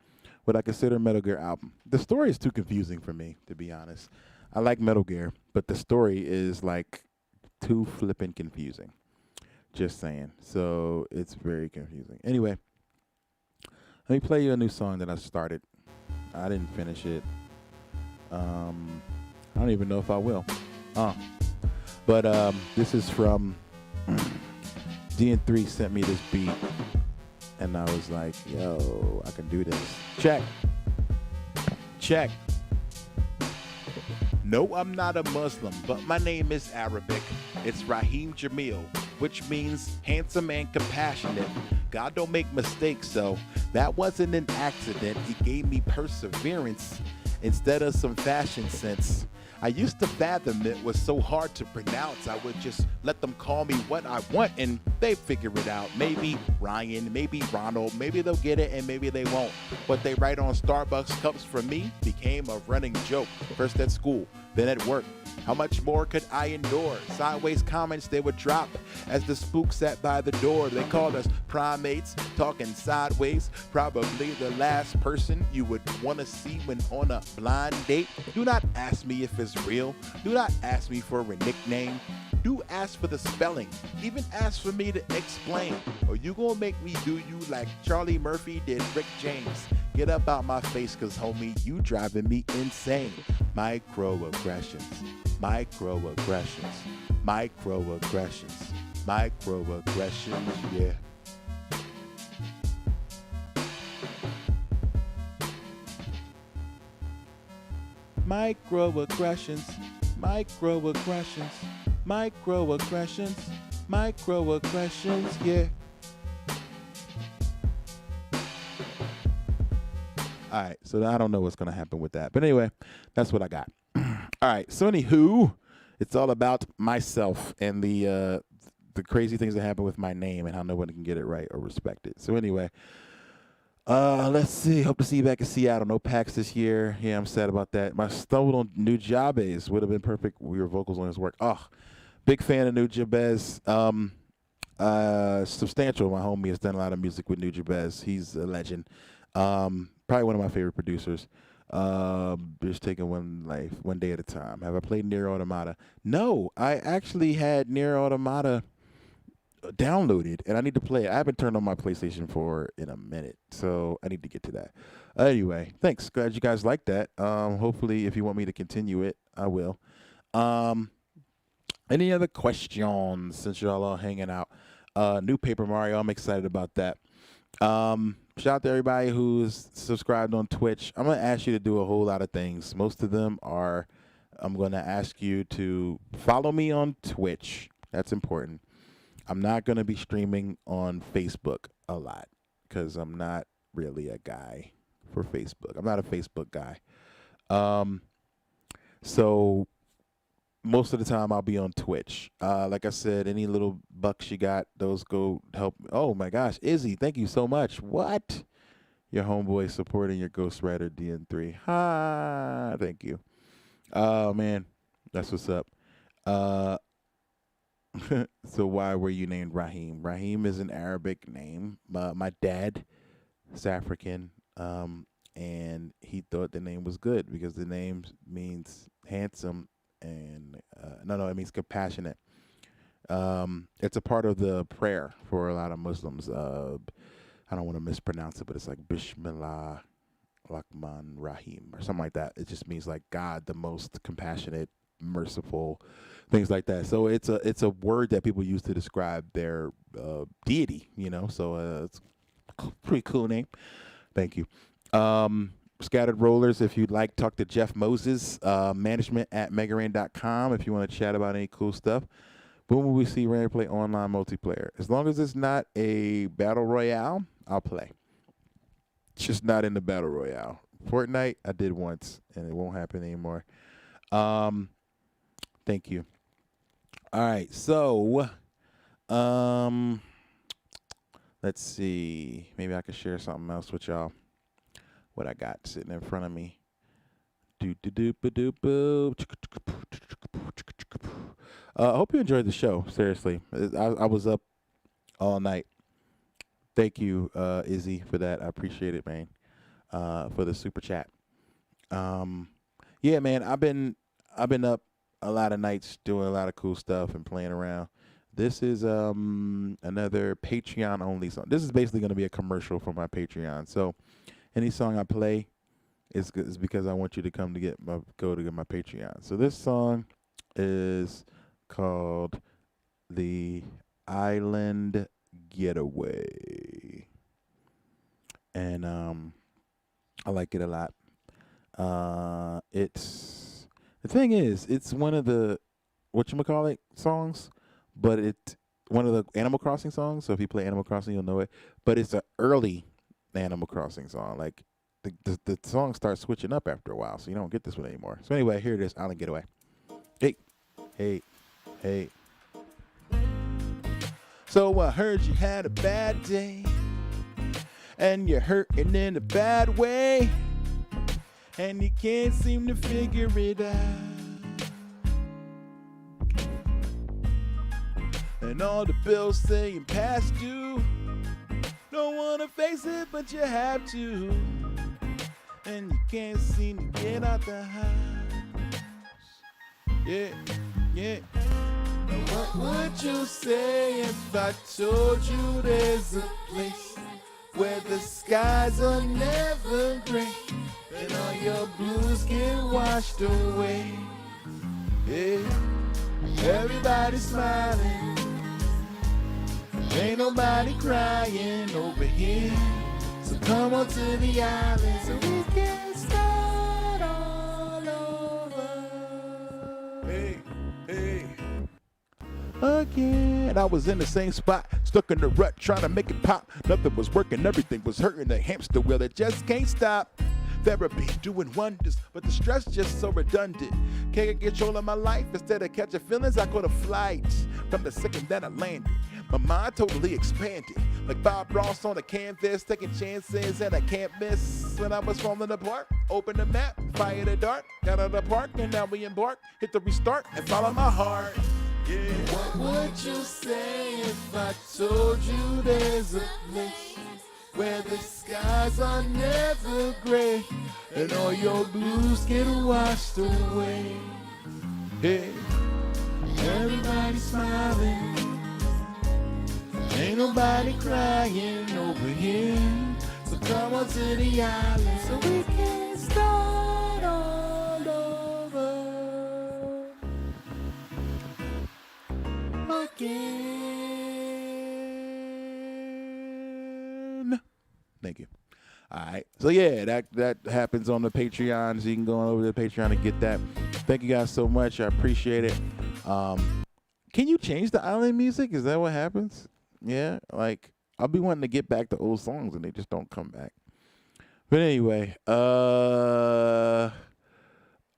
Would I consider Metal Gear album? The story is too confusing for me, to be honest. I like Metal Gear, but the story is like too flippin' confusing. Just saying. So it's very confusing. Anyway, let me play you a new song that I started. I didn't finish it. I don't even know if I will. But this is from DN3 sent me this beat, and I was like, yo, I can do this. Check. No, I'm not a Muslim, but my name is Arabic. It's Raheem Jamil, which means handsome and compassionate. God don't make mistakes, so that wasn't an accident. He gave me perseverance instead of some fashion sense. I used to fathom it was so hard to pronounce. I would just let them call me what I want and they figure it out. Maybe Ryan, maybe Ronald, maybe they'll get it and maybe they won't. What they write on Starbucks cups for me became a running joke. First at school, then at work. How much more could I endure? Sideways comments they would drop as the spook sat by the door. They called us primates, talking sideways. Probably the last person you would want to see when on a blind date. Do not ask me if it's real. Do not ask me for a nickname. Do ask for the spelling. Even ask for me to explain. Or you gonna make me do you like Charlie Murphy did Rick James. Get up out my face, cause homie, you driving me insane. Microaggressions. Microaggressions, yeah. Microaggressions, yeah. All right, so I don't know what's gonna happen with that, but anyway, that's what I got. All right, so anywho, it's all about myself and the crazy things that happen with my name and how no one can get it right or respect it. So anyway, let's see. Hope to see you back in Seattle. No PAX this year. Yeah, I'm sad about that. My stumbled on New Jabez would have been perfect. Your vocals on his work. Oh, big fan of New Jabez. Substantial, my homie, has done a lot of music with New Jabez. He's a legend. Probably one of my favorite producers. Just taking one day at a time. Have I played Nier Automata? No, I actually had Nier Automata downloaded and I need to play it. I haven't turned on my PlayStation 4 in a minute, so I need to get to that. Anyway, thanks. Glad you guys like that. Hopefully, if you want me to continue it, I will. Any other questions since y'all all hanging out? New Paper Mario, I'm excited about that. Shout out to everybody who's subscribed on Twitch. I'm going to ask you to do a whole lot of things. Most of them are, I'm going to ask you to follow me on Twitch. That's important. I'm not going to be streaming on Facebook a lot because I'm not really a guy for Facebook. I'm not a Facebook guy. So most of the time I'll be on Twitch. Like I said, any little bucks you got, those go help. Oh my gosh, Izzy, thank you so much. What? Your homeboy supporting your Ghostwriter DN3. Ha, thank you. Oh man, that's what's up. So why were you named Raheem? Raheem is an Arabic name. My dad is African, and he thought the name was good because the name means handsome. And no, it means compassionate. It's a part of the prayer for a lot of Muslims. I don't want to mispronounce it, but it's like Bismillah Rahman Rahim or something like that. It just means like God, the most compassionate, merciful, things like that. So it's a word that people use to describe their deity, you know. So it's a pretty cool name. Thank you. Scattered Rollers, if you'd like, talk to Jeff Moses, management@megaran.com if you want to chat about any cool stuff. When will we see Randy play online multiplayer? As long as it's not a battle royale, I'll play. It's just not in the battle royale. Fortnite, I did once, and it won't happen anymore. Thank you. All right, so let's see. Maybe I could share something else with y'all. What I got sitting in front of me. I hope you enjoyed the show. Seriously, I was up all night. Thank you, Izzy, for that. I appreciate it, man. For the super chat. Yeah, man, I've been up a lot of nights doing a lot of cool stuff and playing around. This is another Patreon only song. This is basically going to be a commercial for my Patreon. So any song I play is because I want you to come to get my Patreon. So this song is called "The Island Getaway," and I like it a lot. It's the thing is, it's one of the whatchamacallit songs, but it's one of the Animal Crossing songs. So if you play Animal Crossing, you'll know it. But it's an early Animal Crossing song. Like the song starts switching up after a while, so you don't get this one anymore. So anyway, here it is, Island Getaway. Hey, hey, hey. So I heard you had a bad day, and you're hurting in a bad way, and you can't seem to figure it out. And all the bills saying past due. Don't wanna face it, but you have to. And you can't seem to get out the house. Yeah, yeah. Now what would you say if I told you there's a place where the skies are never gray and all your blues get washed away? Yeah, everybody's smiling. Ain't nobody crying over here. So come on to the island so we can start all over. Hey, hey. Again, I was in the same spot, stuck in the rut, trying to make it pop. Nothing was working, everything was hurting. The hamster wheel, it just can't stop. Therapy doing wonders, but the stress just so redundant. Can't get control of my life. Instead of catching feelings, I caught a flight from the second that I landed. My mind totally expanded, like Bob Ross on a canvas, taking chances and I can't miss. When I was falling apart, open the map, fired a dart, got out of the park and now we embark. Hit the restart and follow my heart. Yeah. What would you say if I told you there's a place where the skies are never gray and all your blues get washed away? Hey, everybody's smiling. Ain't nobody crying over here. So come on to the island so we can start all over again. Thank you. All right. So yeah, that happens on the Patreon. So you can go on over to the Patreon and get that. Thank you guys so much. I appreciate it. Can you change the island music? Is that what happens? Yeah, like I'll be wanting to get back to old songs and they just don't come back. But anyway, all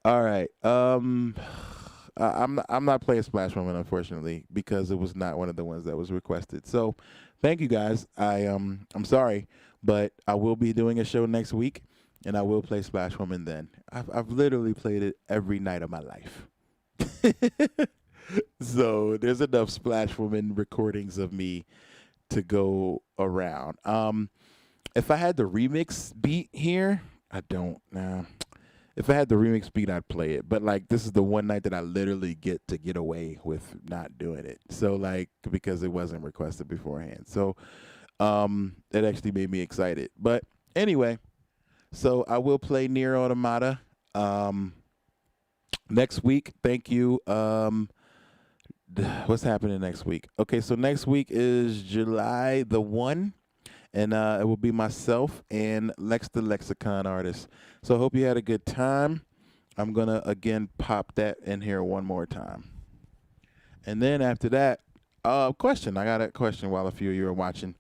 right. I'm not playing Splash Woman, unfortunately, because it was not one of the ones that was requested. So thank you guys. I'm sorry, but I will be doing a show next week and I will play Splash Woman then. I've literally played it every night of my life. So there's enough Splash Woman recordings of me to go around. If I had the remix beat here, I don't. If I had the remix beat, I'd play it. But like, this is the one night that I literally get to get away with not doing it. So like, because it wasn't requested beforehand. So it actually made me excited. But anyway, so I will play Nier Automata next week. Thank you. What's happening next week? Okay, so next week is July the 1, and it will be myself and Lex the Lexicon artist. So I hope you had a good time. I'm going to, again, pop that in here one more time. And then after that, question. I got a question while a few of you are watching.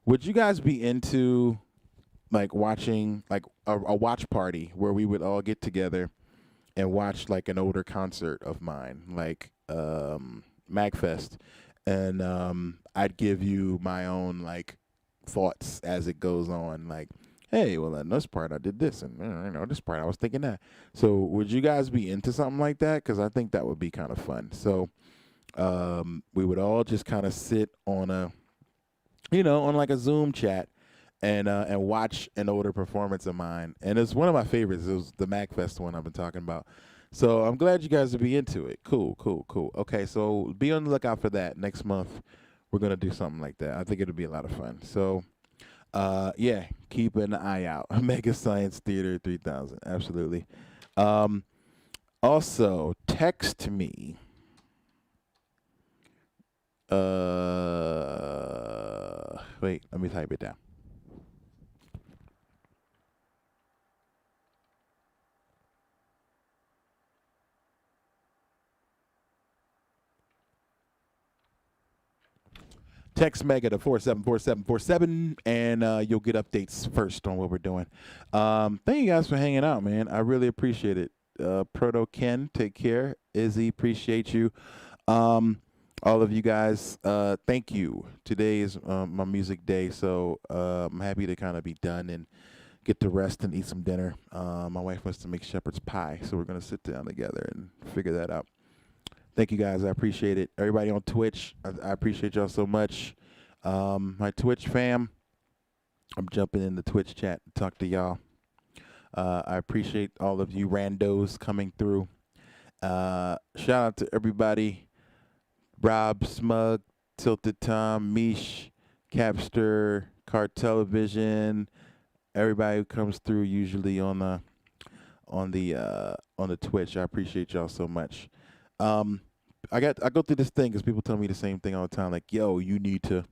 Would you guys be into, like, watching, like, a watch party where we would all get together and watch, like, an older concert of mine, like, MagFest, and I'd give you my own like thoughts as it goes on, like, hey, well, in this part I did this, and this part I was thinking that. So would you guys be into something like that? Because I think that would be kind of fun. So we would all just kind of sit on on like a Zoom chat and watch an older performance of mine. And it's one of my favorites. It was the MagFest one I've been talking about. So I'm glad you guys will be into it. Cool, cool, cool. Okay, so be on the lookout for that next month. We're gonna do something like that. I think it'll be a lot of fun. So, yeah, keep an eye out. Mega Science Theater 3000. Absolutely. Also, text me. Wait, let me type it down. Text Mega to 474747, and you'll get updates first on what we're doing. Thank you guys for hanging out, man. I really appreciate it. Proto Ken, take care. Izzy, appreciate you. All of you guys, thank you. Today is my music day, so I'm happy to kind of be done and get to rest and eat some dinner. My wife wants to make shepherd's pie, so we're going to sit down together and figure that out. Thank you guys. I appreciate it. Everybody on Twitch, I appreciate y'all so much. My Twitch fam, I'm jumping in the Twitch chat to talk to y'all. I appreciate all of you randos coming through. Shout out to everybody. Rob, Smug, Tilted Tom, Mish, Capster, Cartelevision, everybody who comes through usually on the Twitch. I appreciate y'all so much. I go through this thing because people tell me the same thing all the time. Like, yo, you need to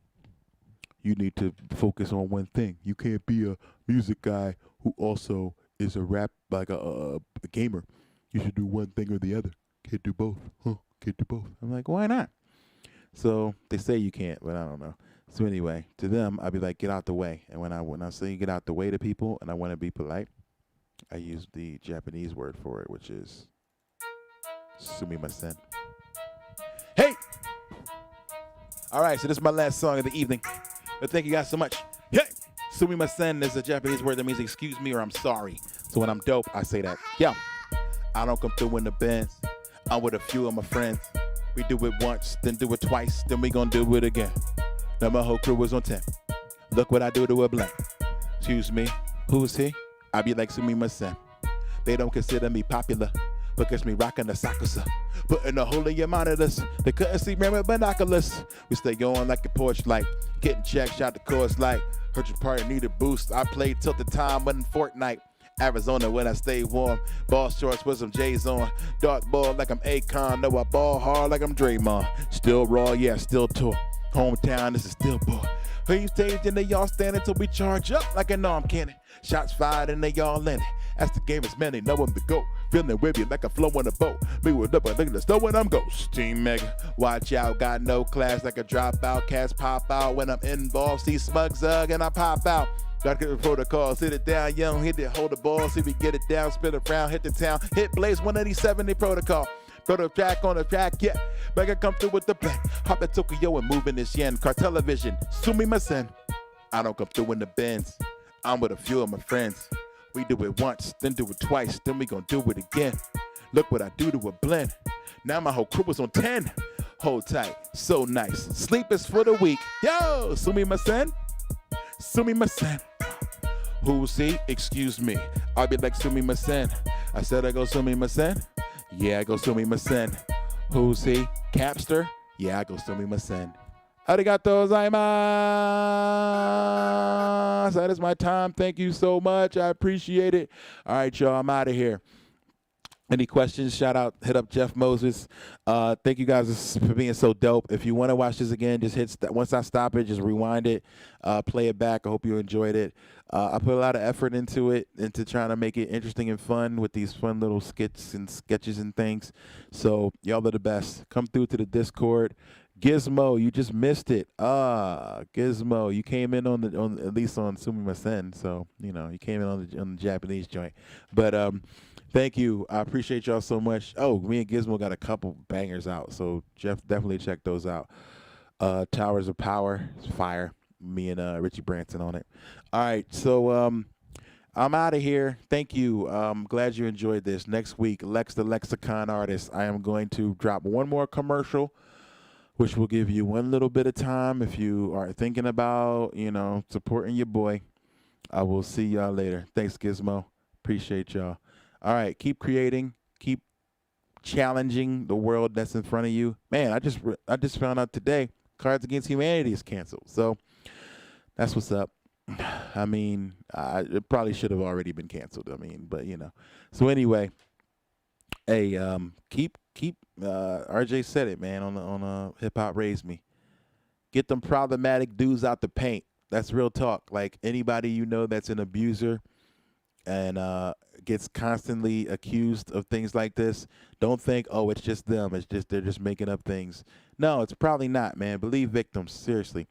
focus on one thing. You can't be a music guy who also is a rap, like a gamer. You should do one thing or the other. Can't do both. Can't do both. I'm like, why not? So they say you can't, but I don't know. So anyway, to them, I'd be like, get out the way. And when I say get out the way to people and I want to be polite, I use the Japanese word for it, which is sumimasen. Hey! All right, so this is my last song of the evening. But thank you guys so much. Hey! Sumimasen is a Japanese word that means excuse me or I'm sorry. So when I'm dope, I say that. Yo, I don't come through in the Benz. I'm with a few of my friends. We do it once, then do it twice, then we gon' do it again. Now my whole crew is on 10. Look what I do to a blank. Excuse me, who's he? I be like sumimasen. They don't consider me popular, but catch me rocking the sakusa. Putting a hole in your monitors. They couldn't see me with binoculars. We stay going like a porch light. Getting checked, shout the course light. Heard your party need a boost. I played till the time when Fortnite. Arizona when I stay warm. Ball shorts with some J's on. Dark ball like I'm Akon. No, I ball hard like I'm Draymond. Still raw, yeah, still tour. Hometown, this is still boy. Who stage and they all standing till we charge up like an arm cannon. Shots fired and they all in it. As the game is many, know I'm the GOAT. Feeling with you like a flow on a boat. Me with up, look at the snow when I'm ghost. Team Mega, watch out, got no class like a dropout. Cats pop out when I'm involved. See Smug Zug and I pop out. Gotta get the protocol, sit it down, young, hit it, hold the ball, see we get it down, spin it around, hit the town, hit Blaze 187, the protocol. Throw the track on the track, yeah. Mega come through with the plan. Hop at Tokyo and moving this yen. Cartelevision, sumimasen. I don't come through in the Benz. I'm with a few of my friends. We do it once, then do it twice, then we gon' do it again. Look what I do to a blend. Now my whole crew is on 10. Hold tight, so nice. Sleep is for the weak. Yo, sumimasen. Sumimasen. Who's he? Excuse me. I'll be like sumimasen. I said I go sumimasen. Yeah, I go sumimasen. Who's he? Capster? Yeah, I go sumimasen. Arigatou gozaimasu. That is my time. Thank you so much. I appreciate it. All right, y'all. I'm out of here. Any questions? Shout out, hit up Jeff Moses. Thank you guys for being so dope. If you want to watch this again, just hit once I stop it, just rewind it, play it back. I hope you enjoyed it. I put a lot of effort into it, into trying to make it interesting and fun with these fun little skits and sketches and things. So y'all are the best. Come through to the Discord. Gizmo, you just missed it. Gizmo, you came in on at least on Sumimasen, so you know you came in on the Japanese joint. But thank you. I appreciate y'all so much. Oh, me and Gizmo got a couple bangers out, so Jeff, definitely check those out. Towers of Power, it's fire. Me and Richie Branson on it. All right, so I'm out of here. Thank you. I'm glad you enjoyed this. Next week, Lex the Lexicon artist, I am going to drop one more commercial, which will give you one little bit of time if you are thinking about, supporting your boy. I will see y'all later. Thanks, Gizmo. Appreciate y'all. All right, keep creating, keep challenging the world that's in front of you. Man, I just found out today Cards Against Humanity is canceled. So that's what's up. I mean, it probably should have already been canceled. I mean, but you know. So anyway, hey, keep RJ said it, man, on Hip Hop Raised Me. Get them problematic dudes out the paint. That's real talk. Like anybody you know that's an abuser and gets constantly accused of things like this, don't think, oh, it's just them. It's just they're just making up things. No, it's probably not, man. Believe victims, seriously.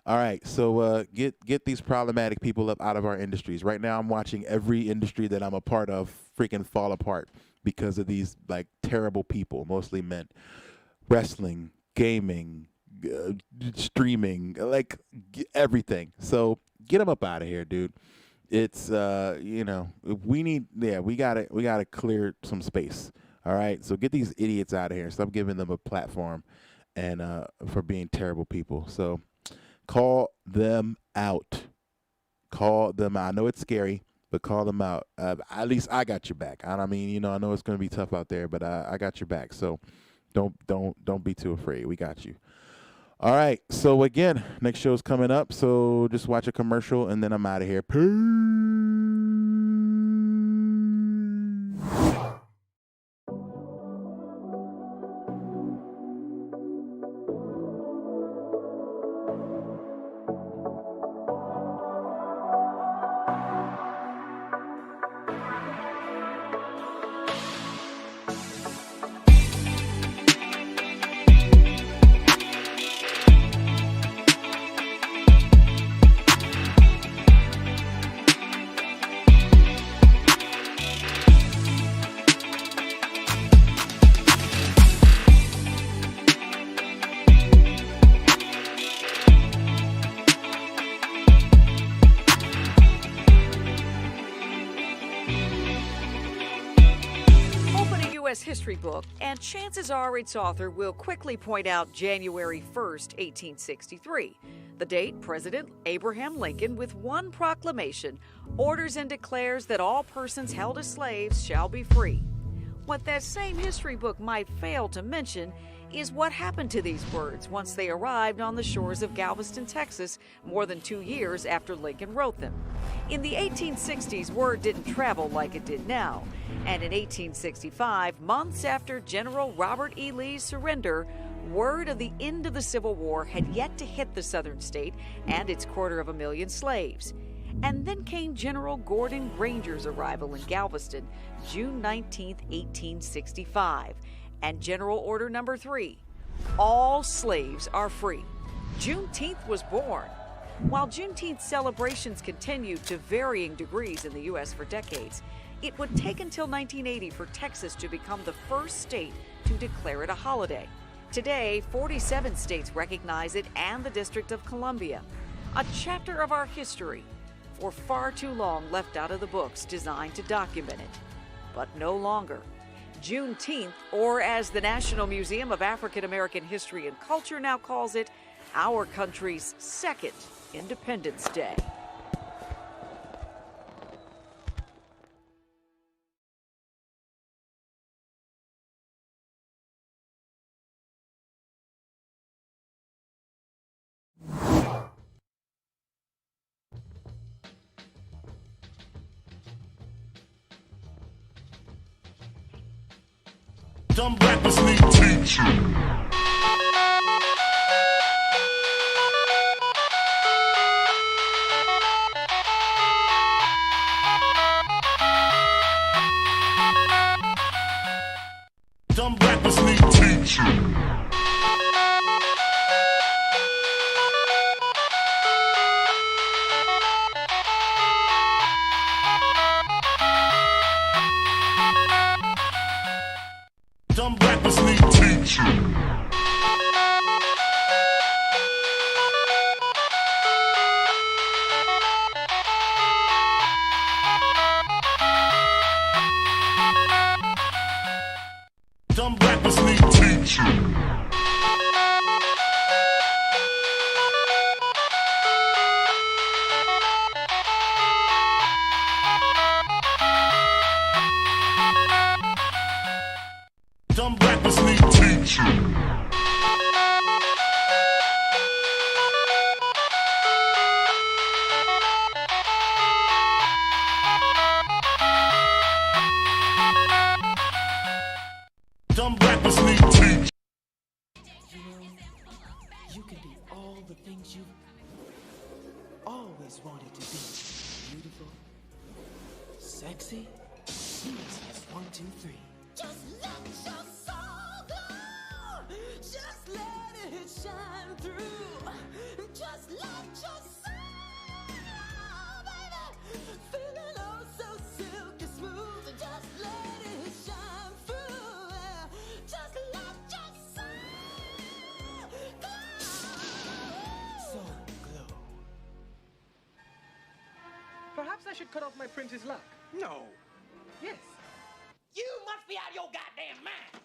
All right, so get these problematic people up out of our industries. Right now, I'm watching every industry that I'm a part of freaking fall apart because of these like terrible people, mostly men. Wrestling, gaming, streaming, like everything. So get them up out of here, dude. It's you know, we gotta clear some space. All right, so get these idiots out of here. Stop giving them a platform and for being terrible people. So call them out. Call them out. I know it's scary, but call them out. At least I got your back. I mean, you know, I know it's gonna be tough out there, but I got your back. So don't be too afraid. We got you. All right. So again, next show's coming up. So just watch a commercial and then I'm out of here. Peace. U.S. history book, and chances are its author will quickly point out January 1st, 1863, the date President Abraham Lincoln, with one proclamation, orders and declares that all persons held as slaves shall be free. What that same history book might fail to mention is what happened to these words once they arrived on the shores of Galveston, Texas, more than 2 years after Lincoln wrote them. In the 1860s, word didn't travel like it did now, and in 1865, months after General Robert E. Lee's surrender, word of the end of the Civil War had yet to hit the southern state and its 250,000 slaves. And then came General Gordon Granger's arrival in Galveston, June 19, 1865, and General Order Number 3, all slaves are free. Juneteenth was born. While Juneteenth celebrations continued to varying degrees in the U.S. for decades, it would take until 1980 for Texas to become the first state to declare it a holiday. Today, 47 states recognize it and the District of Columbia, a chapter of our history for far too long left out of the books designed to document it, but no longer. Juneteenth, or as the National Museum of African American History and Culture now calls it, our country's second Independence Day. Dumb rappers need teaching. Dumb rappers need teaching. Dumb rappers need teaching. Dumb rappers need teaching. Dumb rappers need teachers. You can be all the things you've always wanted to be. Beautiful, sexy, yes, 1, 2, 3. Just let your soul glow. Just let it shine through. Just let your soul, baby, feeling oh so silky smooth. Just let it shine through. Just let your soul glow. Soul glow. Perhaps I should cut off my prince's luck. No. Yes. You must be out of your goddamn mind.